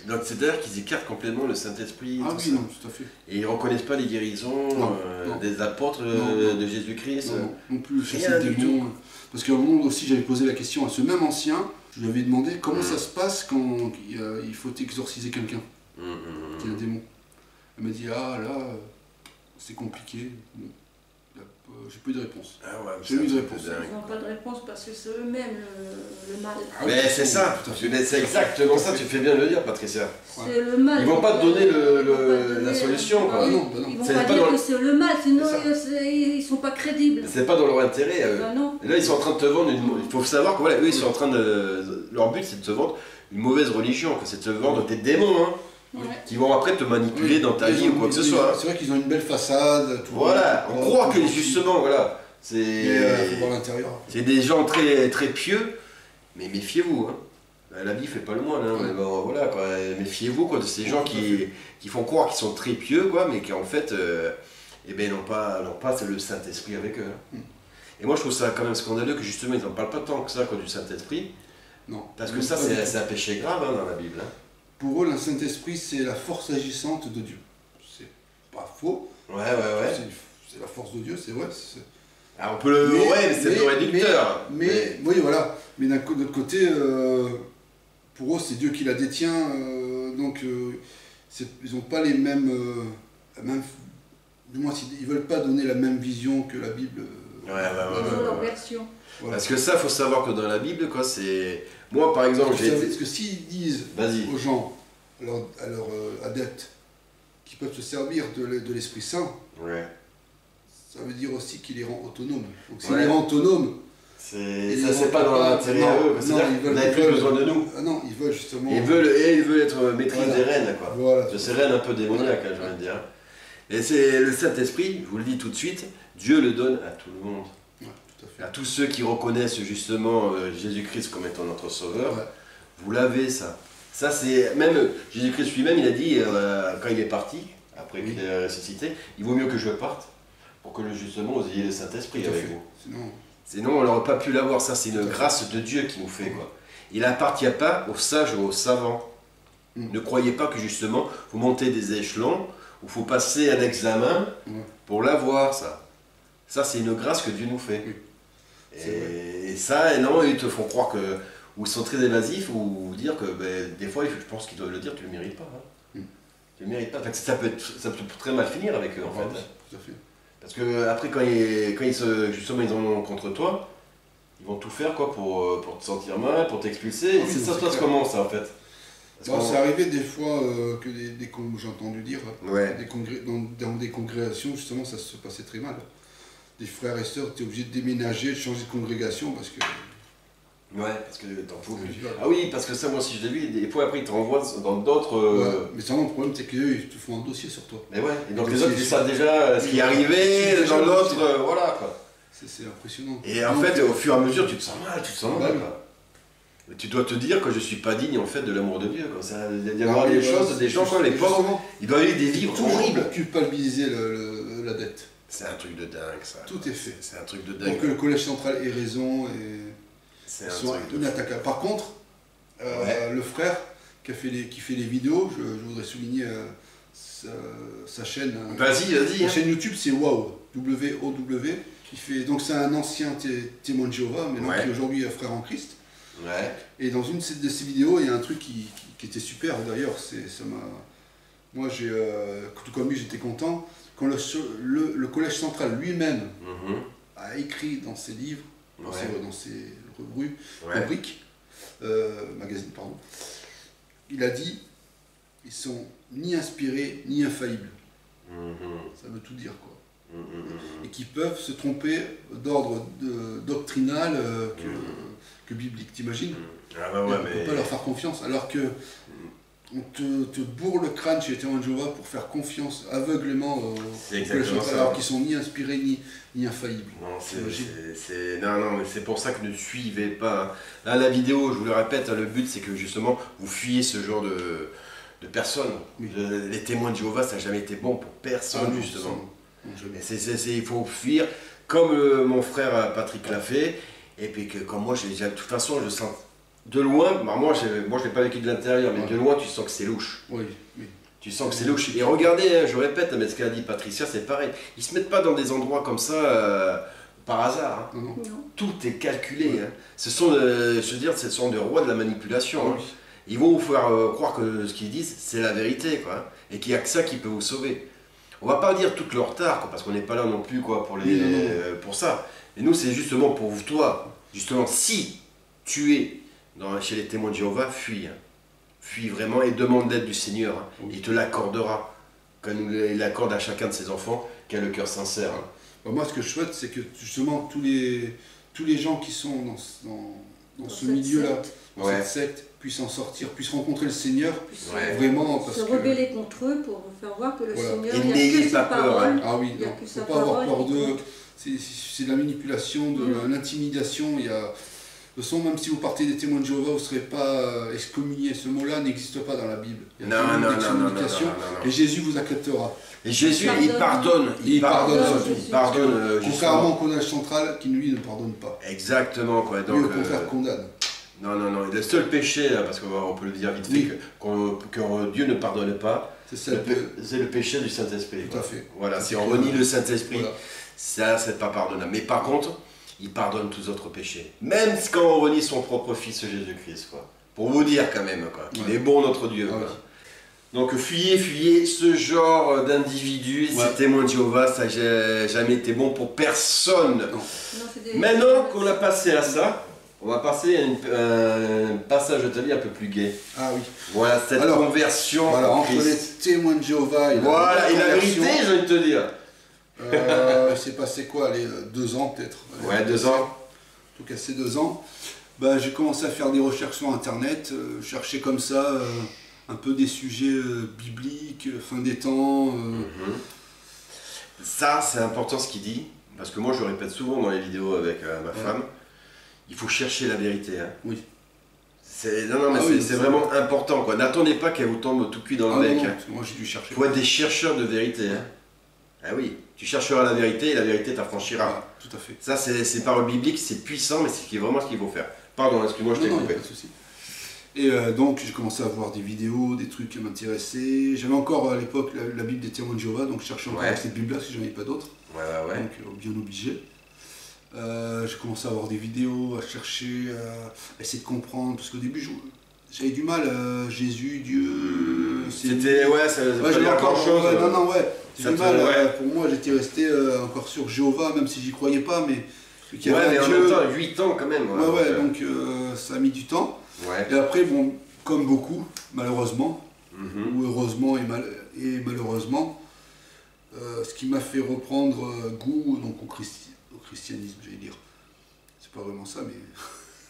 Donc c'est-à-dire qu'ils écartent complètement le Saint-Esprit. Ah oui, non, tout à fait. Et ils ne reconnaissent pas les guérisons non. Des apôtres de Jésus-Christ. Non plus, rien du tout. Parce qu'à un moment aussi, j'avais posé la question à ce même ancien, je lui avais demandé comment ça se passe quand il faut exorciser quelqu'un qui a un démon. Elle m'a dit, ah là, c'est compliqué. J'ai pas eu de réponse. J'ai eu de réponse. Ils n'ont pas de réponse parce que c'est eux-mêmes le mal. Mais c'est ça, c'est exactement ça, tu fais bien de le dire, Patricia. C'est le mal. Ils vont pas te donner la solution, quoi. Non. Ils vont pas dire que c'est le mal, sinon ils sont pas crédibles. C'est pas dans leur intérêt. Non. Et là, ils sont en train de te vendre il faut savoir que voilà, eux, ils sont en train de. Leur but, c'est de te vendre une mauvaise religion, c'est de te vendre tes démons, hein. Qui vont après te manipuler dans ta vie ou quoi que ce soit. C'est vrai qu'ils ont une belle façade. On croit que justement, faut voir l'intérieur. C'est des gens très, très pieux, mais méfiez-vous. Hein. L'habit fait pas le moine, hein, mais bon, voilà, quoi. Méfiez-vous quoi, de ces gens qui font croire qu'ils sont très pieux, quoi, mais qui en fait n'ont pas le Saint-Esprit avec eux. Hein. Et moi je trouve ça quand même scandaleux que justement ils n'en parlent pas tant que ça quoi, du Saint-Esprit. Non. Parce que ça c'est un péché grave hein, dans la Bible. Hein. Pour eux, le Saint-Esprit c'est la force agissante de Dieu. C'est pas faux. Ouais. C'est la force de Dieu, c'est vrai. Alors on peut le... mais c'est le réducteur. Mais oui, voilà. Mais d'un autre côté, pour eux, c'est Dieu qui la détient. Donc, ils n'ont pas les mêmes... du moins, ils ne veulent pas donner la même vision que la Bible. Ils ont leur version. Voilà. Parce que ça, il faut savoir que dans la Bible, quoi, c'est... Moi, par exemple, Parce que s'ils disent aux gens, à leurs adeptes, qu'ils peuvent se servir de l'Esprit Saint, ça veut dire aussi qu'il les rend autonomes. Donc s'il les rend autonomes... Ça, c'est pas dans l'intérêt à eux. Ils n'avaient plus besoin de nous. Ah non, ils veulent justement... Ils veulent être maîtrise des rênes, quoi. Voilà. De ces rênes un peu démoniaques, j'ai envie de dire. Et c'est le Saint-Esprit, je vous le dis tout de suite, Dieu le donne à tout le monde. Ouais, tout à fait. À tous ceux qui reconnaissent justement Jésus-Christ comme étant notre Sauveur. Ouais. Vous l'avez, ça. Ça, c'est... Même Jésus-Christ lui-même, il a dit, quand il est parti, après qu'il ait ressuscité, il vaut mieux que je parte, pour que justement vous ayez le Saint-Esprit avec vous. Sinon, on n'aurait pas pu l'avoir. Ça, c'est une grâce de Dieu qui nous fait. Quoi. Il n'appartient pas aux sages ou aux savants. Ne croyez pas que justement, vous montez des échelons, ou il faut passer un examen pour l'avoir, ça. Ça, c'est une grâce que Dieu nous fait. Et ça, non, ils te font croire que... Ou ils sont très évasifs, ou dire que des fois, je pense qu'ils doivent le dire, tu ne le mérites pas. Hein. Tu ne le mérites pas. Enfin, ça peut très mal finir avec eux, en fait. Tout à fait. Parce que après quand ils en ont contre toi, ils vont tout faire quoi pour te sentir mal, pour t'expulser. Et ça se passe comment ça en fait? C'est arrivé des fois que j'ai entendu dire, dans des congrégations justement ça se passait très mal. Des frères et sœurs étaient obligés de déménager, de changer de congrégation parce que... Ouais, parce que t'en fous plus. Ah oui, parce que ça moi aussi je l'ai vu, des fois après ils te renvoient dans d'autres... Mais seulement le problème c'est qu'eux ils te font un dossier sur toi. Mais ouais, et donc les autres ils savent déjà ce qui est arrivé dans l'autre, voilà quoi. C'est impressionnant. Et en fait au fur et à mesure tu te sens mal, quoi. Mais tu dois te dire que je suis pas digne en fait de l'amour de Dieu. Il y a des choses, des gens quoi, les pauvres, ils doivent vivre des vies horribles. Pour culpabiliser la dette. C'est un truc de dingue ça. Tout est fait. C'est un truc de dingue. Pour que le collège central ait raison et... C'est un truc inattaquable. Par contre, le frère qui fait les vidéos, je voudrais souligner sa chaîne. Vas-y. La chaîne YouTube, c'est WOW, W-O-W, qui fait. Donc c'est un ancien témoin de Jéhovah, mais qui est aujourd'hui frère en Christ. Ouais. Et dans une de ces vidéos, il y a un truc qui était super d'ailleurs. Moi, tout comme lui, j'étais content quand le collège central lui-même a écrit dans ses livres, dans ses rubriques, magazine, pardon, il a dit ils sont ni inspirés ni infaillibles. Ça veut tout dire quoi. Et qui peuvent se tromper d'ordre doctrinal que biblique, t'imagines? On ne peut pas leur faire confiance alors que on te bourre le crâne chez les témoins de Jéhovah pour faire confiance aveuglément aux alors qu'ils sont ni inspirés ni infaillibles. Non, mais c'est pour ça que ne suivez pas. Là, la vidéo, je vous le répète, le but c'est que justement vous fuyez ce genre de personnes. Les témoins de Jéhovah, ça n'a jamais été bon pour personne, justement. Il faut fuir, comme mon frère Patrick l'a fait, et puis que comme moi, de toute façon, je sens. De loin, moi je ne l'ai pas vécu de l'intérieur, mais de loin tu sens que c'est louche. Oui. Tu sens que c'est louche. Et regardez, je répète, mais ce qu'a dit Patricia, c'est pareil. Ils ne se mettent pas dans des endroits comme ça par hasard. Hein. Non. Tout est calculé. Hein. Ce sont des rois de la manipulation. Hein. Ils vont vous faire croire que ce qu'ils disent, c'est la vérité. Quoi. Et qu'il n'y a que ça qui peut vous sauver. On ne va pas dire tout leur tard, quoi, parce qu'on n'est pas là non plus quoi, pour ça. Et nous, c'est justement pour toi. Justement, si tu es chez les témoins de Jéhovah, fuis. Fuis vraiment et demande l'aide du Seigneur. Hein. Il te l'accordera. Quand il accorde à chacun de ses enfants qui a le cœur sincère. Hein. Moi, ce que je souhaite, c'est que justement tous les gens qui sont dans ce milieu-là, dans cette secte, puissent en sortir, puissent rencontrer le Seigneur, vraiment. Se rebeller contre eux pour faire voir que le Seigneur, il n'y a que sa parole. Ah oui, il ne faut pas avoir peur d'eux. c'est de la manipulation, de l'intimidation. Il y a, de toute façon, même si vous partez des témoins de Jéhovah, vous ne serez pas excommunié. Ce mot-là n'existe pas dans la Bible. Il y a Non. Et Jésus vous acceptera. Et Jésus, il pardonne. Il pardonne. justement. Contrairement au condamnation central qui, lui, ne pardonne pas. Exactement, quoi. Lui, Donc, au contraire, condamne. Non. Le seul péché, là, parce qu'on peut le dire vite fait, que Dieu ne pardonne pas, c'est le péché du Saint-Esprit. Tout à fait. Voilà, si on renie le Saint-Esprit, voilà. ça, c'est pas pardonnable. Mais par contre, il pardonne tous les autres péchés. même quand on renie son propre Fils Jésus-Christ, quoi. Pour vous dire quand même, quoi, qu'il est bon notre Dieu. Ah, quoi. oui. Donc fuyez ce genre d'individus, ces témoins de Jéhovah, ça n'a jamais été bon pour personne. Maintenant qu'on a passé à ça, on va passer à un passage de ta vie un peu plus gai. Ah oui. Voilà, cette conversion. Voilà, en entre les Christ. témoins de Jéhovah et la vérité, j'ai envie de te dire. C'est passé quoi, les 2 ans peut-être. Ouais, 2 ans. En tout cas, c'est 2 ans. Bah, j'ai commencé à faire des recherches sur Internet, chercher comme ça un peu des sujets bibliques, fin des temps. Ça, c'est important ce qu'il dit, parce que moi je le répète souvent dans les vidéos avec ma femme, il faut chercher la vérité. Hein. Oui. C'est vraiment important, quoi. N'attendez pas qu'elle vous tombe tout cuit dans le bec. Non, hein. parce que moi j'ai dû chercher. Il faut être des chercheurs de vérité. Hein. Ah oui, tu chercheras la vérité et la vérité t'affranchira. Voilà, tout à fait. Ça, c'est paroles bibliques, c'est puissant, mais c'est vraiment ce qu'il faut faire. Pardon, excuse-moi, je t'ai coupé. Pas de souci. Et donc j'ai commencé à voir des vidéos, des trucs qui m'intéressaient. J'avais encore à l'époque la Bible des témoins de Jéhovah, donc je cherchais encore cette Bible-là parce que j'en avais pas d'autres. Ouais. Donc bien obligé. J'ai commencé à voir des vidéos, à chercher, à essayer de comprendre, parce qu'au début j'avais du mal, Jésus, Dieu... C'était, ça j'avais encore grand-chose. J'ai du mal, pour moi j'étais resté encore sur Jéhovah, même si j'y croyais pas, mais... Mais en même temps, 8 ans quand même. Donc ça a mis du temps. Ouais. Et après, bon, comme beaucoup, malheureusement, ou heureusement et malheureusement, ce qui m'a fait reprendre goût donc, au christianisme, j'allais dire. C'est pas vraiment ça, mais...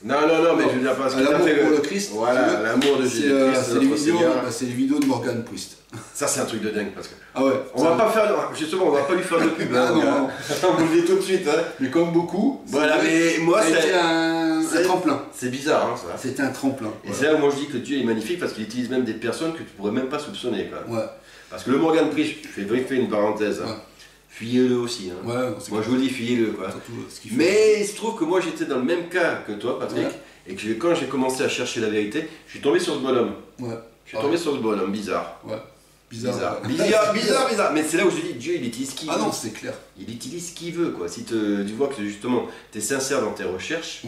Non, mais je veux dire parce que l'amour pour le Christ. Voilà, l'amour de Jésus-Christ. C'est les vidéos de Morgan Priest. Ça, c'est un truc de dingue parce que. Ah ouais. On va pas lui faire de pub. Non. On vous le dit tout de suite. Hein. Mais comme beaucoup. Voilà, mais moi, c'est un tremplin. C'est bizarre, hein, ça. C'était un tremplin. Et c'est là où moi je dis que Dieu est magnifique parce qu'il utilise même des personnes que tu pourrais même pas soupçonner. Quoi. Ouais. Parce que le Morgan Priest, je fais briefer une parenthèse. Hein. Fuyez-le aussi. Hein. Moi je vous dis, fuyez-le. Quoi. Mais il se trouve que moi j'étais dans le même cas que toi, Patrick. Et que quand j'ai commencé à chercher la vérité, je suis tombé sur ce bonhomme. Je suis tombé sur ce bonhomme, bizarre. Bizarre. Mais c'est là où je dis, Dieu il utilise ce qu'il veut. Ah non, c'est clair. Il utilise ce qu'il veut, quoi. Si tu vois que justement tu es sincère dans tes recherches,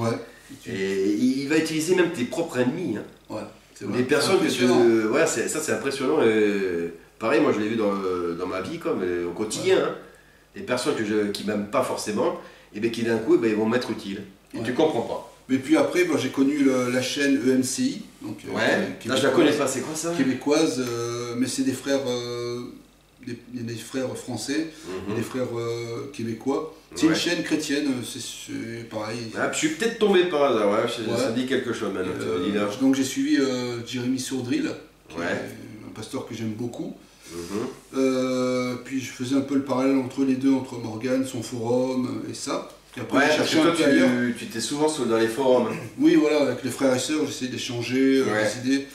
et il va utiliser même tes propres ennemis. Hein. Des personnes que ça c'est impressionnant. Pareil, moi je l'ai vu dans ma vie, comme au quotidien. Hein. Des personnes qui m'aiment pas forcément, et bien qui d'un coup ils vont m'être utiles. Et tu comprends pas. Mais puis après, j'ai connu la chaîne EMCI. Donc, là, je la connais pas, c'est quoi ça? Québécoise, mais c'est des frères, des frères français, des frères québécois. C'est une chaîne chrétienne, c'est pareil. Ah, je suis peut-être tombé par hasard, ça dit quelque chose maintenant. Donc j'ai suivi Jérémy Sourdril, qui est un pasteur que j'aime beaucoup. Puis je faisais un peu le parallèle entre les deux, entre Morgan, son forum et ça. Et après, parce que toi, tu étais souvent dans les forums. Oui, voilà, avec les frères et sœurs, j'essayais d'échanger des idées.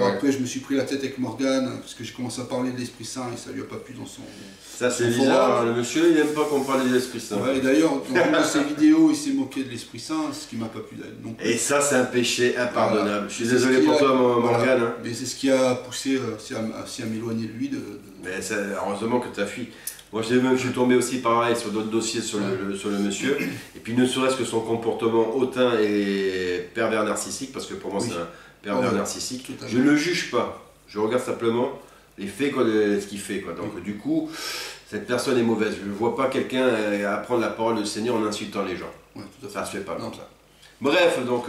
Après, je me suis pris la tête avec Morgan, parce que j'ai commencé à parler de l'Esprit Saint et ça lui a pas plu dans son. Ça, c'est bizarre, le monsieur, il n'aime pas qu'on parle de l'Esprit Saint. Et d'ailleurs, dans une de ses vidéos, il s'est moqué de l'Esprit Saint, ce qui m'a pas plu non plus. Et ça, c'est un péché impardonnable. Je suis désolé pour toi, Morgan. Hein. Mais c'est ce qui a poussé à m'éloigner de lui. Mais heureusement que tu as fui. Moi, je suis tombé aussi pareil sur d'autres dossiers sur le monsieur. Et puis, ne serait-ce que son comportement hautain et pervers narcissique, parce que pour moi, c'est un pervers narcissique. Je ne le juge pas. Je regarde simplement les faits, ce qu'il fait. Quoi. Donc, du coup, cette personne est mauvaise. Je ne vois pas quelqu'un apprendre la parole du Seigneur en insultant les gens. Ça ne se fait pas comme ça. Bref, donc,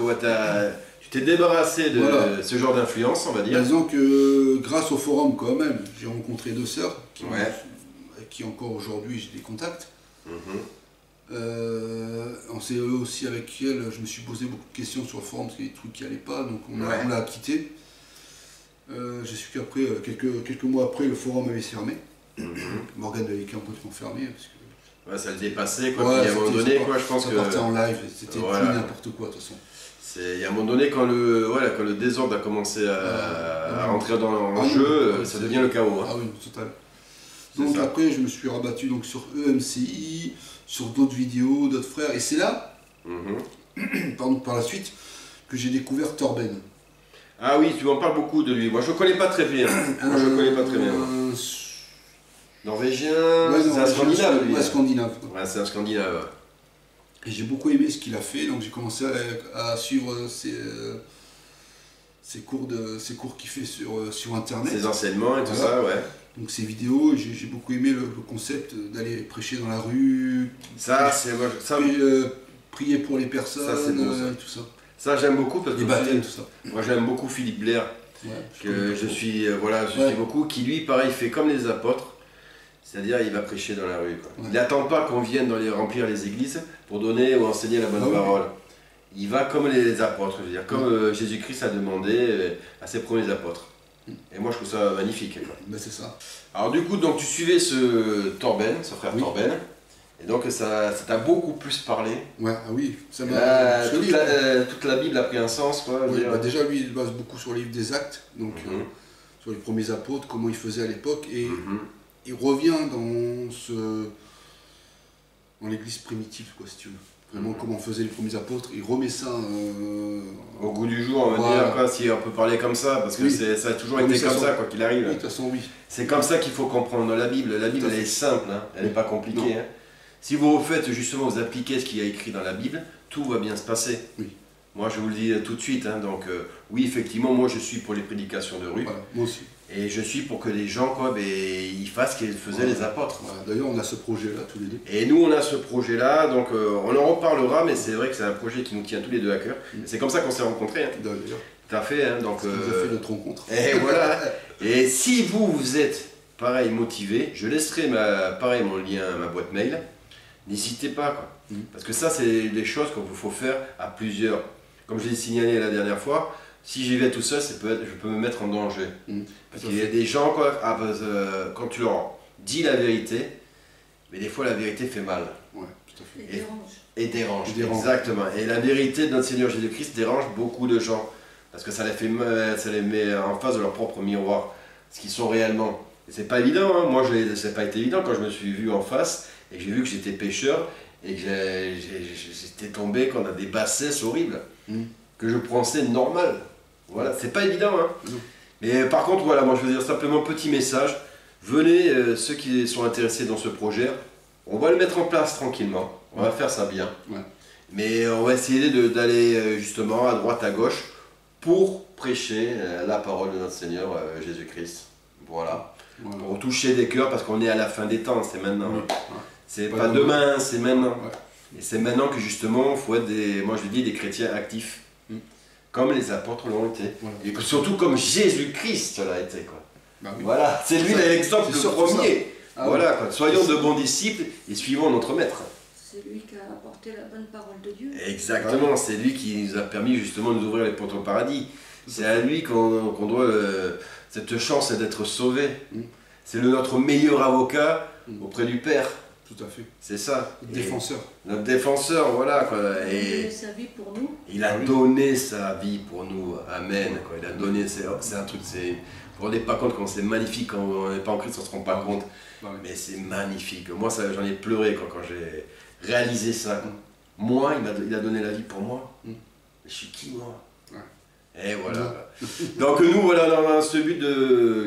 tu t'es débarrassé de ce genre d'influence, on va dire. Disons que grâce au forum, quand même, j'ai rencontré 2 sœurs qui encore aujourd'hui j'ai des contacts. On s'est aussi avec elle, je me suis posé beaucoup de questions sur le forum parce qu'il y a des trucs qui n'allaient pas, donc on l'a quitté. J'ai su qu'après, quelques mois après, le forum avait fermé. Morgan avait complètement fermé parce que Ouais, ça le dépassait, quoi. Ouais, Puis à un moment donné, quoi, je pense ça que. partait en live, c'était Voilà. plus n'importe quoi de toute façon. Il y a un moment donné, quand le désordre a commencé à rentrer dans le jeu, ça devient le chaos. Hein. Ah oui, total. Donc après, je me suis rabattu donc, sur EMCI, sur d'autres vidéos, d'autres frères, et c'est là, par la suite, que j'ai découvert Torben. Ah oui, tu en parles beaucoup de lui. Moi, je ne connais pas très bien. Moi, je connais pas très bien. Norvégien, ouais, c'est un Scandinave, lui. Ouais, Scandinave. Ouais, c'est un Scandinave. Et j'ai beaucoup aimé ce qu'il a fait, donc j'ai commencé à suivre ses cours qu'il fait sur Internet. Ses enseignements et tout ça, ouais. Donc ces vidéos, j'ai beaucoup aimé le concept d'aller prêcher dans la rue, prier pour les personnes, ça, c'est beau, ça. Et tout ça. Ça, j'aime beaucoup parce que les baptêmes, tout ça. Moi, j'aime beaucoup Philippe Blair, que je suis beaucoup, qui lui, pareil, fait comme les apôtres. C'est-à-dire, il va prêcher dans la rue. Quoi. Ouais. Il n'attend pas qu'on vienne remplir les églises pour donner ou enseigner la bonne parole. Il va comme les apôtres, je veux dire, comme Jésus-Christ a demandé à ses premiers apôtres. Et moi, je trouve ça magnifique. Ben, c'est ça. Alors du coup, donc, tu suivais ce Torben, ce frère Torben, et donc ça t'a beaucoup plus parlé. Ouais, ah oui, ça m'a... toute la Bible a pris un sens, quoi. Oui, bah déjà, lui, il base beaucoup sur le livre des Actes, donc sur les premiers apôtres, comment ils faisaient à l'époque, et il revient dans l'église primitive, quoi, si tu veux. Vraiment, comment faisaient les premiers apôtres, il remet ça... au goût du jour, on va dire, quoi, si on peut parler comme ça, parce que ça a toujours été comme ça, quoi qu'il arrive. Oui, de toute façon, oui. C'est comme ça qu'il faut comprendre la Bible. La Bible, elle est simple, hein, elle n'est pas compliquée. Hein. Si vous refaites, justement, vous appliquez ce qu'il y a écrit dans la Bible, tout va bien se passer. Oui. Moi, je vous le dis tout de suite, hein, donc oui, effectivement, moi, je suis pour les prédications de rue. Voilà, moi aussi. Et je suis pour que les gens, quoi, ils fassent ce qu'ils faisaient les apôtres. Voilà. D'ailleurs, on a ce projet-là, tous les deux. Et nous, on a ce projet-là, donc on en reparlera, mais c'est vrai que c'est un projet qui nous tient tous les deux à cœur. C'est comme ça qu'on s'est rencontrés. Hein. D'ailleurs. Tout à fait. Hein, donc, ça nous a fait notre rencontre. Et voilà. Et si vous êtes, pareil, motivé, je laisserai mon lien, ma boîte mail. N'hésitez pas, quoi. Parce que ça, c'est des choses qu'il faut faire à plusieurs. Comme je l'ai signalé la dernière fois, si j'y vais tout seul, je peux me mettre en danger. Parce qu'il y a des gens, quoi, quand tu leur dis la vérité, mais des fois la vérité fait mal. Ouais, tout à fait. Et dérange. Exactement. Et la vérité de notre Seigneur Jésus-Christ dérange beaucoup de gens. Parce que ça les met en face de leur propre miroir, ce qu'ils sont réellement. Et c'est pas évident, hein. Moi, c'est pas été évident quand je me suis vu en face et que j'ai vu que j'étais pécheur et que j'étais tombé dans des bassesses horribles que je pensais normal. Voilà, c'est pas évident, hein. Mais par contre, voilà, moi je veux dire simplement petit message. Venez, ceux qui sont intéressés dans ce projet, on va le mettre en place tranquillement. On va faire ça bien. Ouais. Mais on va essayer d'aller justement à droite, à gauche pour prêcher la parole de notre Seigneur Jésus-Christ. Voilà. Pour toucher des cœurs parce qu'on est à la fin des temps, c'est maintenant. C'est pas demain, c'est maintenant. Et c'est maintenant que justement, il faut être moi je dis des chrétiens actifs. Comme les apôtres l'ont été. Et surtout comme Jésus-Christ l'a été. Quoi. Bah oui. Voilà, c'est lui l'exemple premier. Voilà, quoi. Soyons de bons disciples et suivons notre maître. C'est lui qui a apporté la bonne parole de Dieu. Exactement, c'est lui qui nous a permis justement de nous ouvrir les portes au paradis. C'est à lui qu'on doit cette chance d'être sauvé. C'est notre meilleur avocat auprès du Père. Tout à fait. C'est ça. Notre défenseur, voilà. Quoi. Il a donné sa vie pour nous. Il a donné sa vie pour nous. Amen. Quoi. Il a donné, c'est un truc, vous ne vous rendez pas compte quand c'est magnifique, quand on n'est pas en Christ, on ne se rend pas compte. Mais c'est magnifique. Moi, j'en ai pleuré quand j'ai réalisé ça. Moi, il a donné la vie pour moi. Je suis qui, moi? Et voilà. Donc nous, voilà, dans ce but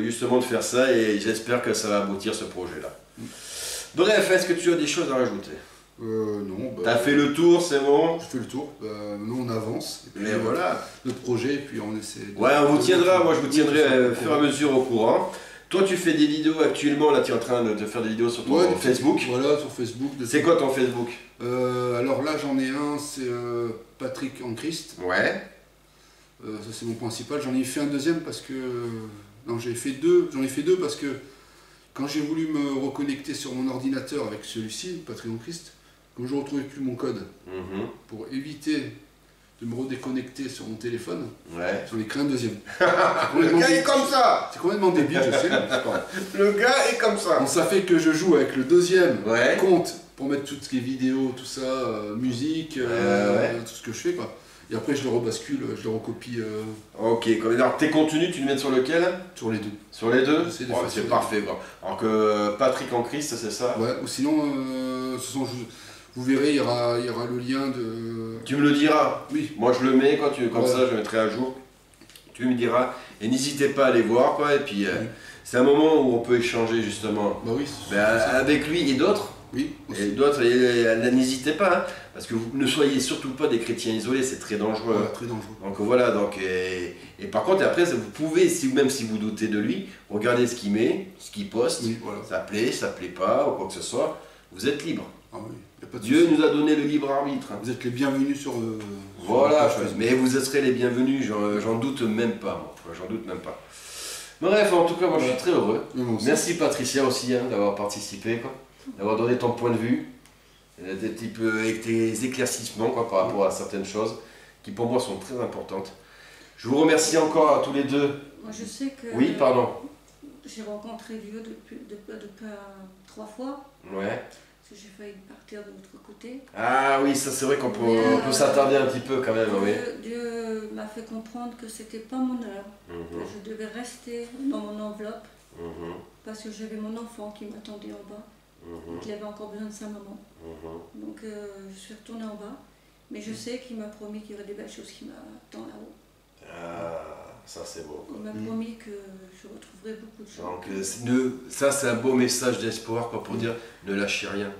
justement de faire ça, et j'espère que ça va aboutir ce projet-là. Bref, est-ce que tu as des choses à rajouter? Non. T'as fait le tour, c'est bon? Je fais le tour. Nous, on avance. Et puis, mais voilà. Notre projet, et puis on essaie... Ouais, on vous tiendra, moi je vous tiendrai au fur et à mesure au courant. Toi, tu fais des vidéos actuellement, là tu es en train de faire des vidéos sur ton Facebook. Voilà, sur Facebook. C'est quoi ton Facebook? Alors là, j'en ai un, c'est Patrick en Christ. Ouais. Ça, c'est mon principal. J'en ai fait un deuxième parce que... Non, j'en ai fait deux parce que quand j'ai voulu me reconnecter sur mon ordinateur avec celui-ci, Patrick en Christ, comme je ne retrouvais plus mon code, pour éviter de me redéconnecter sur mon téléphone, j'en ai créé un deuxième. Le gars est comme ça. C'est complètement débile, je sais. Le gars est comme ça. Donc ça fait que je joue avec le deuxième compte pour mettre tout ce qui est vidéo, tout ça, musique, tout ce que je fais quoi. Et après je le rebascule, je le recopie. Ok, alors tes contenus, tu les mets sur lequel? Sur les deux. Sur les deux? Ouais, c'est parfait quoi. Alors que Patrick en Christ, c'est ça? Ouais, ou sinon, vous verrez, il y aura le lien de... Tu me le diras. Oui. Moi je le mets, quoi, comme ça je le mettrai à jour. Tu me diras. Et n'hésitez pas à aller voir quoi. Et puis c'est un moment où on peut échanger justement Bah oui, avec lui et d'autres. Oui, aussi. Et d'autres, n'hésitez pas, hein, parce que vous ne soyez surtout pas des chrétiens isolés, c'est très dangereux. Ouais, très dangereux. Donc voilà, et par contre, après, vous pouvez, même si vous doutez de lui, regardez ce qu'il met, ce qu'il poste, Oui, voilà. ça plaît pas, ou quoi que ce soit, vous êtes libre. Ah oui, y a pas de Dieu souci. nous a donné le libre arbitre. Hein. Vous êtes les bienvenus sur Voilà, sur mais vous serez les bienvenus, j'en doute même pas, moi, j'en doute même pas. Bref, en tout cas, moi je suis très heureux. Merci Patricia aussi hein, d'avoir participé, quoi, d'avoir donné ton point de vue. Des types avec tes éclaircissements quoi, par rapport à certaines choses qui pour moi sont très importantes. Je vous remercie encore à tous les deux. Moi je sais que Oui, pardon. j'ai rencontré Dieu depuis 3 fois, Ouais. parce que j'ai failli partir de l'autre côté. Ah oui, ça c'est vrai qu'on peut s'attarder un petit peu quand même. Oui. Dieu m'a fait comprendre que c'était pas mon heure, que je devais rester dans mon enveloppe, parce que j'avais mon enfant qui m'attendait en bas. Il avait encore besoin de sa maman. Donc je suis retournée en bas. Mais je sais qu'il m'a promis qu'il y aurait des belles choses qui m'attendent là-haut. Ah, ça c'est beau. Quoi. Il m'a promis que je retrouverais beaucoup de choses. Donc ça c'est un beau message d'espoir pour dire ne lâchez rien.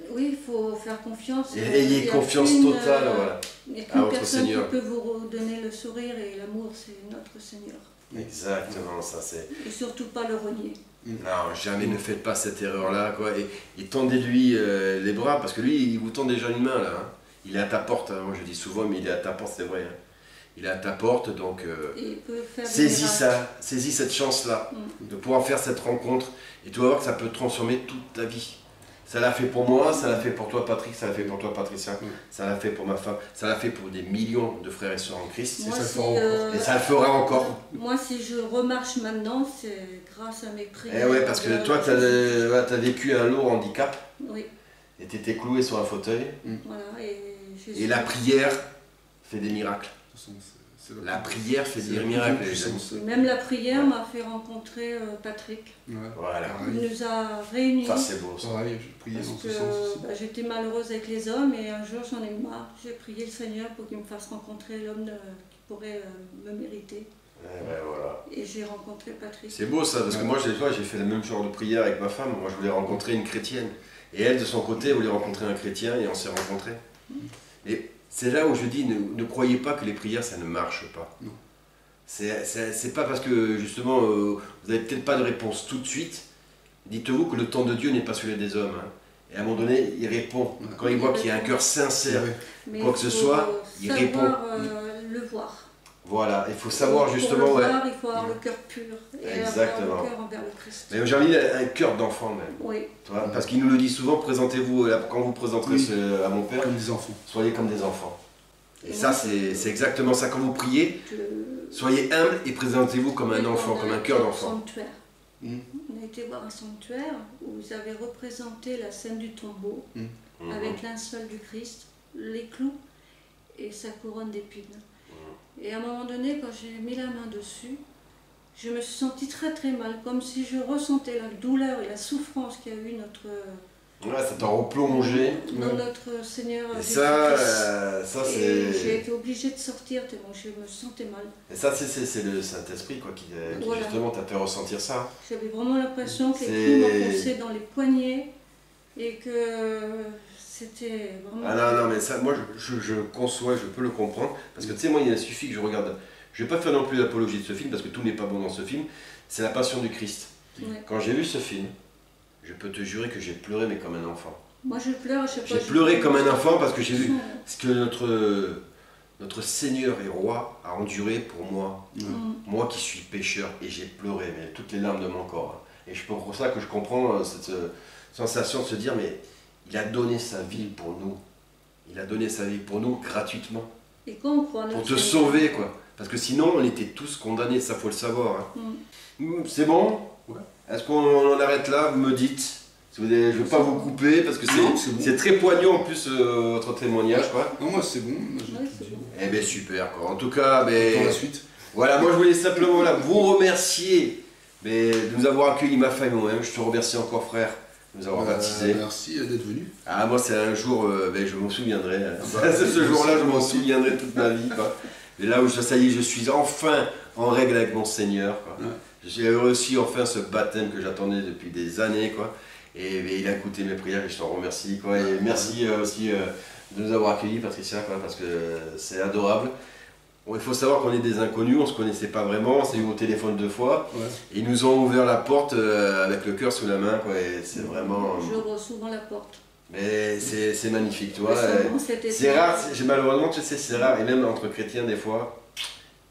Oui, il faut faire confiance. Ayez confiance totale. Voilà. Il n'y a qu'une personne Seigneur. Qui peut vous redonner le sourire et l'amour, c'est notre Seigneur. Exactement, ça c'est. Et surtout pas le renier. Non, jamais ne faites pas cette erreur-là, quoi. Et tendez-lui les bras, parce que lui, il vous tend déjà une main, là. Hein. Il est à ta porte, hein. Moi je dis souvent, mais il est à ta porte, c'est vrai. Hein. Il est à ta porte, donc saisis cette chance-là, de pouvoir faire cette rencontre. Et tu vas voir que ça peut transformer toute ta vie. Ça l'a fait pour moi, ça l'a fait pour toi Patrick, ça l'a fait pour toi Patricia, ça l'a fait pour ma femme, ça l'a fait pour des millions de frères et sœurs en Christ. Moi, et ça le fera encore. Moi si je remarche maintenant, c'est grâce à mes prières. Eh ouais, parce que toi tu as vécu un lourd handicap. Oui. Et tu étais cloué sur un fauteuil. Voilà, et la prière fait des miracles. La prière fait des miracles. Même la prière m'a fait rencontrer Patrick. Ouais. Voilà. Il nous a réunis. Ça c'est beau. Ça. Ouais, je priais dans ce sens. J'étais malheureuse avec les hommes et un jour j'en ai marre. J'ai prié le Seigneur pour qu'il me fasse rencontrer l'homme qui pourrait me mériter. Voilà. Et j'ai rencontré Patrick. C'est beau ça, parce que moi j'ai fait le même genre de prière avec ma femme. Moi je voulais rencontrer une chrétienne. Et elle de son côté voulait rencontrer un chrétien et on s'est rencontrés. Et c'est là où je dis, ne croyez pas que les prières, ça ne marche pas. Non. C'est pas parce que, justement, vous n'avez peut-être pas de réponse tout de suite. Dites-vous que le temps de Dieu n'est pas celui des hommes. Hein. Et à un moment donné, il répond. Quand il voit qu'il y a un cœur sincère, quoi que ce soit, il répond. Le voir. Voilà, il faut savoir justement... Pour le voir, il faut avoir le cœur pur. Et exactement. avoir le cœur envers le Christ. Mais j'ai envie un cœur d'enfant même. Oui. Parce qu'il nous le dit souvent, présentez-vous, quand vous présenterez à mon Père, comme des enfants. Soyez comme des enfants. Et ça, c'est exactement ça. Quand vous priez, soyez humble et présentez-vous comme un enfant, comme un cœur d'enfant. On a été voir un sanctuaire où vous avez représenté la scène du tombeau avec linceul du Christ, les clous et sa couronne d'épines. Et à un moment donné, quand j'ai mis la main dessus, je me suis sentie très très mal, comme si je ressentais la douleur et la souffrance qu'a eu notre... Ouais, ça t'a replongé. Dans notre Seigneur Jésus-Christ. Ça c'est... J'ai été obligée de sortir tellement je me sentais mal. Et ça c'est le Saint-Esprit quoi, qui justement t'a fait ressentir ça. J'avais vraiment l'impression que les clous m'enfonçaient dans les poignets et que c'était vraiment... Ah non, mais ça, moi je conçois, je peux le comprendre, parce que tu sais, moi il suffit que je regarde... Je ne vais pas faire non plus l'apologie de ce film, parce que tout n'est pas bon dans ce film, c'est La Passion du Christ. Ouais. Quand j'ai vu ce film, je peux te jurer que j'ai pleuré, mais comme un enfant. Moi je pleure, je sais pas. J'ai pleuré comme un enfant parce que j'ai vu ce que notre Seigneur et Roi a enduré pour moi. Moi qui suis pécheur, et j'ai pleuré, mais toutes les larmes de mon corps. Et c'est pour ça que je comprends cette sensation de se dire, mais il a donné sa vie pour nous. Il a donné sa vie pour nous gratuitement. Et quand on croit pour te sauver, quoi. Parce que sinon, on était tous condamnés, ça faut le savoir. Hein. C'est bon? Ouais. Est-ce qu'on en arrête là? Vous me dites. Je ne veux pas vous couper parce que c'est très poignant en plus votre témoignage. Quoi. Non, moi c'est bon. Eh bien super. Quoi. En tout cas, pour la suite. Voilà, moi je voulais simplement là, vous remercier de nous avoir accueillis, ma famille et moi-même. Je te remercie encore frère de nous avoir baptisés. Merci d'être venu. Ah moi c'est un jour, je m'en souviendrai. Ce jour-là je m'en souviendrai toute ma vie. Quoi. Et là où ça y est, je suis enfin en règle avec mon Seigneur. Quoi. Ouais. J'ai reçu enfin ce baptême que j'attendais depuis des années. Quoi. Et il a écouté mes prières et je t'en remercie. Quoi. Et merci aussi de nous avoir accueillis, Patricia, quoi, parce que c'est adorable. Bon, il faut savoir qu'on est des inconnus, on ne se connaissait pas vraiment, on s'est eu au téléphone 2 fois. Ouais. Et ils nous ont ouvert la porte avec le cœur sous la main. Quoi, et c'est vraiment... J'ouvre souvent la porte. Mais c'est magnifique, tu vois. C'est rare, malheureusement, tu sais, c'est rare. Et même entre chrétiens, des fois,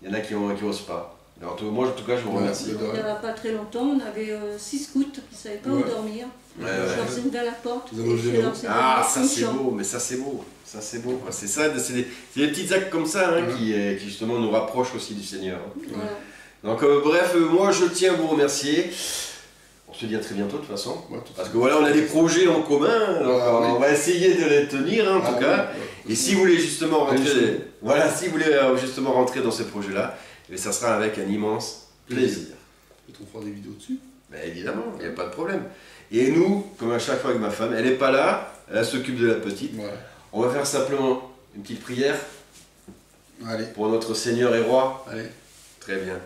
il y en a qui n'osent pas. Alors, moi, en tout cas, je vous remercie. Il n'y a pas très longtemps, on avait 6 scouts qui ne savaient pas où dormir. Je leur ai ouvert la porte. Ah, ça c'est beau, mais ça c'est beau. Ça c'est beau. C'est ça, c'est des petits actes comme ça hein, qui justement nous rapprochent aussi du Seigneur. Voilà. Donc bref, moi je tiens à vous remercier. On se dit à très bientôt de toute façon. Ouais, parce que voilà, on a des projets en commun. Donc, on va essayer de les tenir hein, en tout cas. Et si vous voulez justement rentrer, si vous voulez justement rentrer dans ce projet-là, ça sera avec un immense plaisir. On fera des vidéos dessus. Ben, évidemment, il n'y a pas de problème. Et nous, comme à chaque fois avec ma femme, elle n'est pas là, elle s'occupe de la petite. Ouais. On va faire simplement une petite prière. Allez. Pour notre Seigneur et Roi. Allez. Très bien.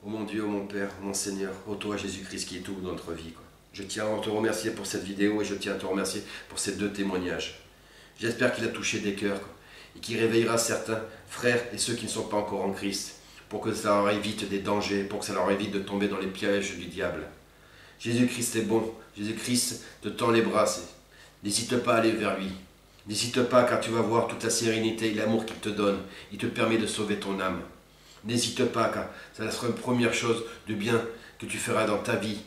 Oh mon Dieu, oh mon Père, mon Seigneur, ô toi Jésus-Christ qui est tout dans notre vie. Quoi. Je tiens à te remercier pour cette vidéo et je tiens à te remercier pour ces 2 témoignages. J'espère qu'il a touché des cœurs quoi, et qu'il réveillera certains frères et ceux qui ne sont pas encore en Christ pour que ça leur évite des dangers, pour que ça leur évite de tomber dans les pièges du diable. Jésus-Christ est bon, Jésus-Christ te tend les bras, n'hésite pas à aller vers lui, n'hésite pas car tu vas voir toute la sérénité et l'amour qu'il te donne, il te permet de sauver ton âme. N'hésite pas car ça sera une première chose de bien que tu feras dans ta vie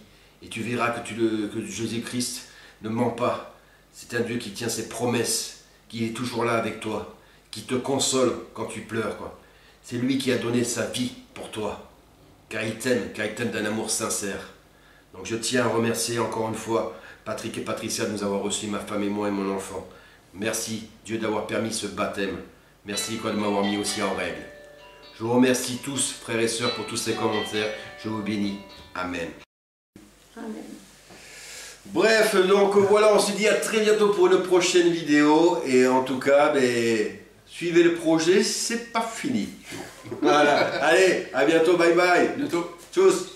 et tu verras que Jésus-Christ ne ment pas, c'est un Dieu qui tient ses promesses, qui est toujours là avec toi, qui te console quand tu pleures. Quoi. C'est lui qui a donné sa vie pour toi, car il t'aime d'un amour sincère. Donc je tiens à remercier encore une fois Patrick et Patricia de nous avoir reçus, ma femme et moi et mon enfant. Merci Dieu d'avoir permis ce baptême. Merci de m'avoir mis aussi en règle. Je vous remercie tous, frères et sœurs, pour tous ces commentaires. Je vous bénis. Amen. Amen. Bref, donc voilà, on se dit à très bientôt pour une prochaine vidéo. Et en tout cas, suivez le projet, c'est pas fini. Voilà. Allez, à bientôt, bye bye. Bientôt. Tchuss.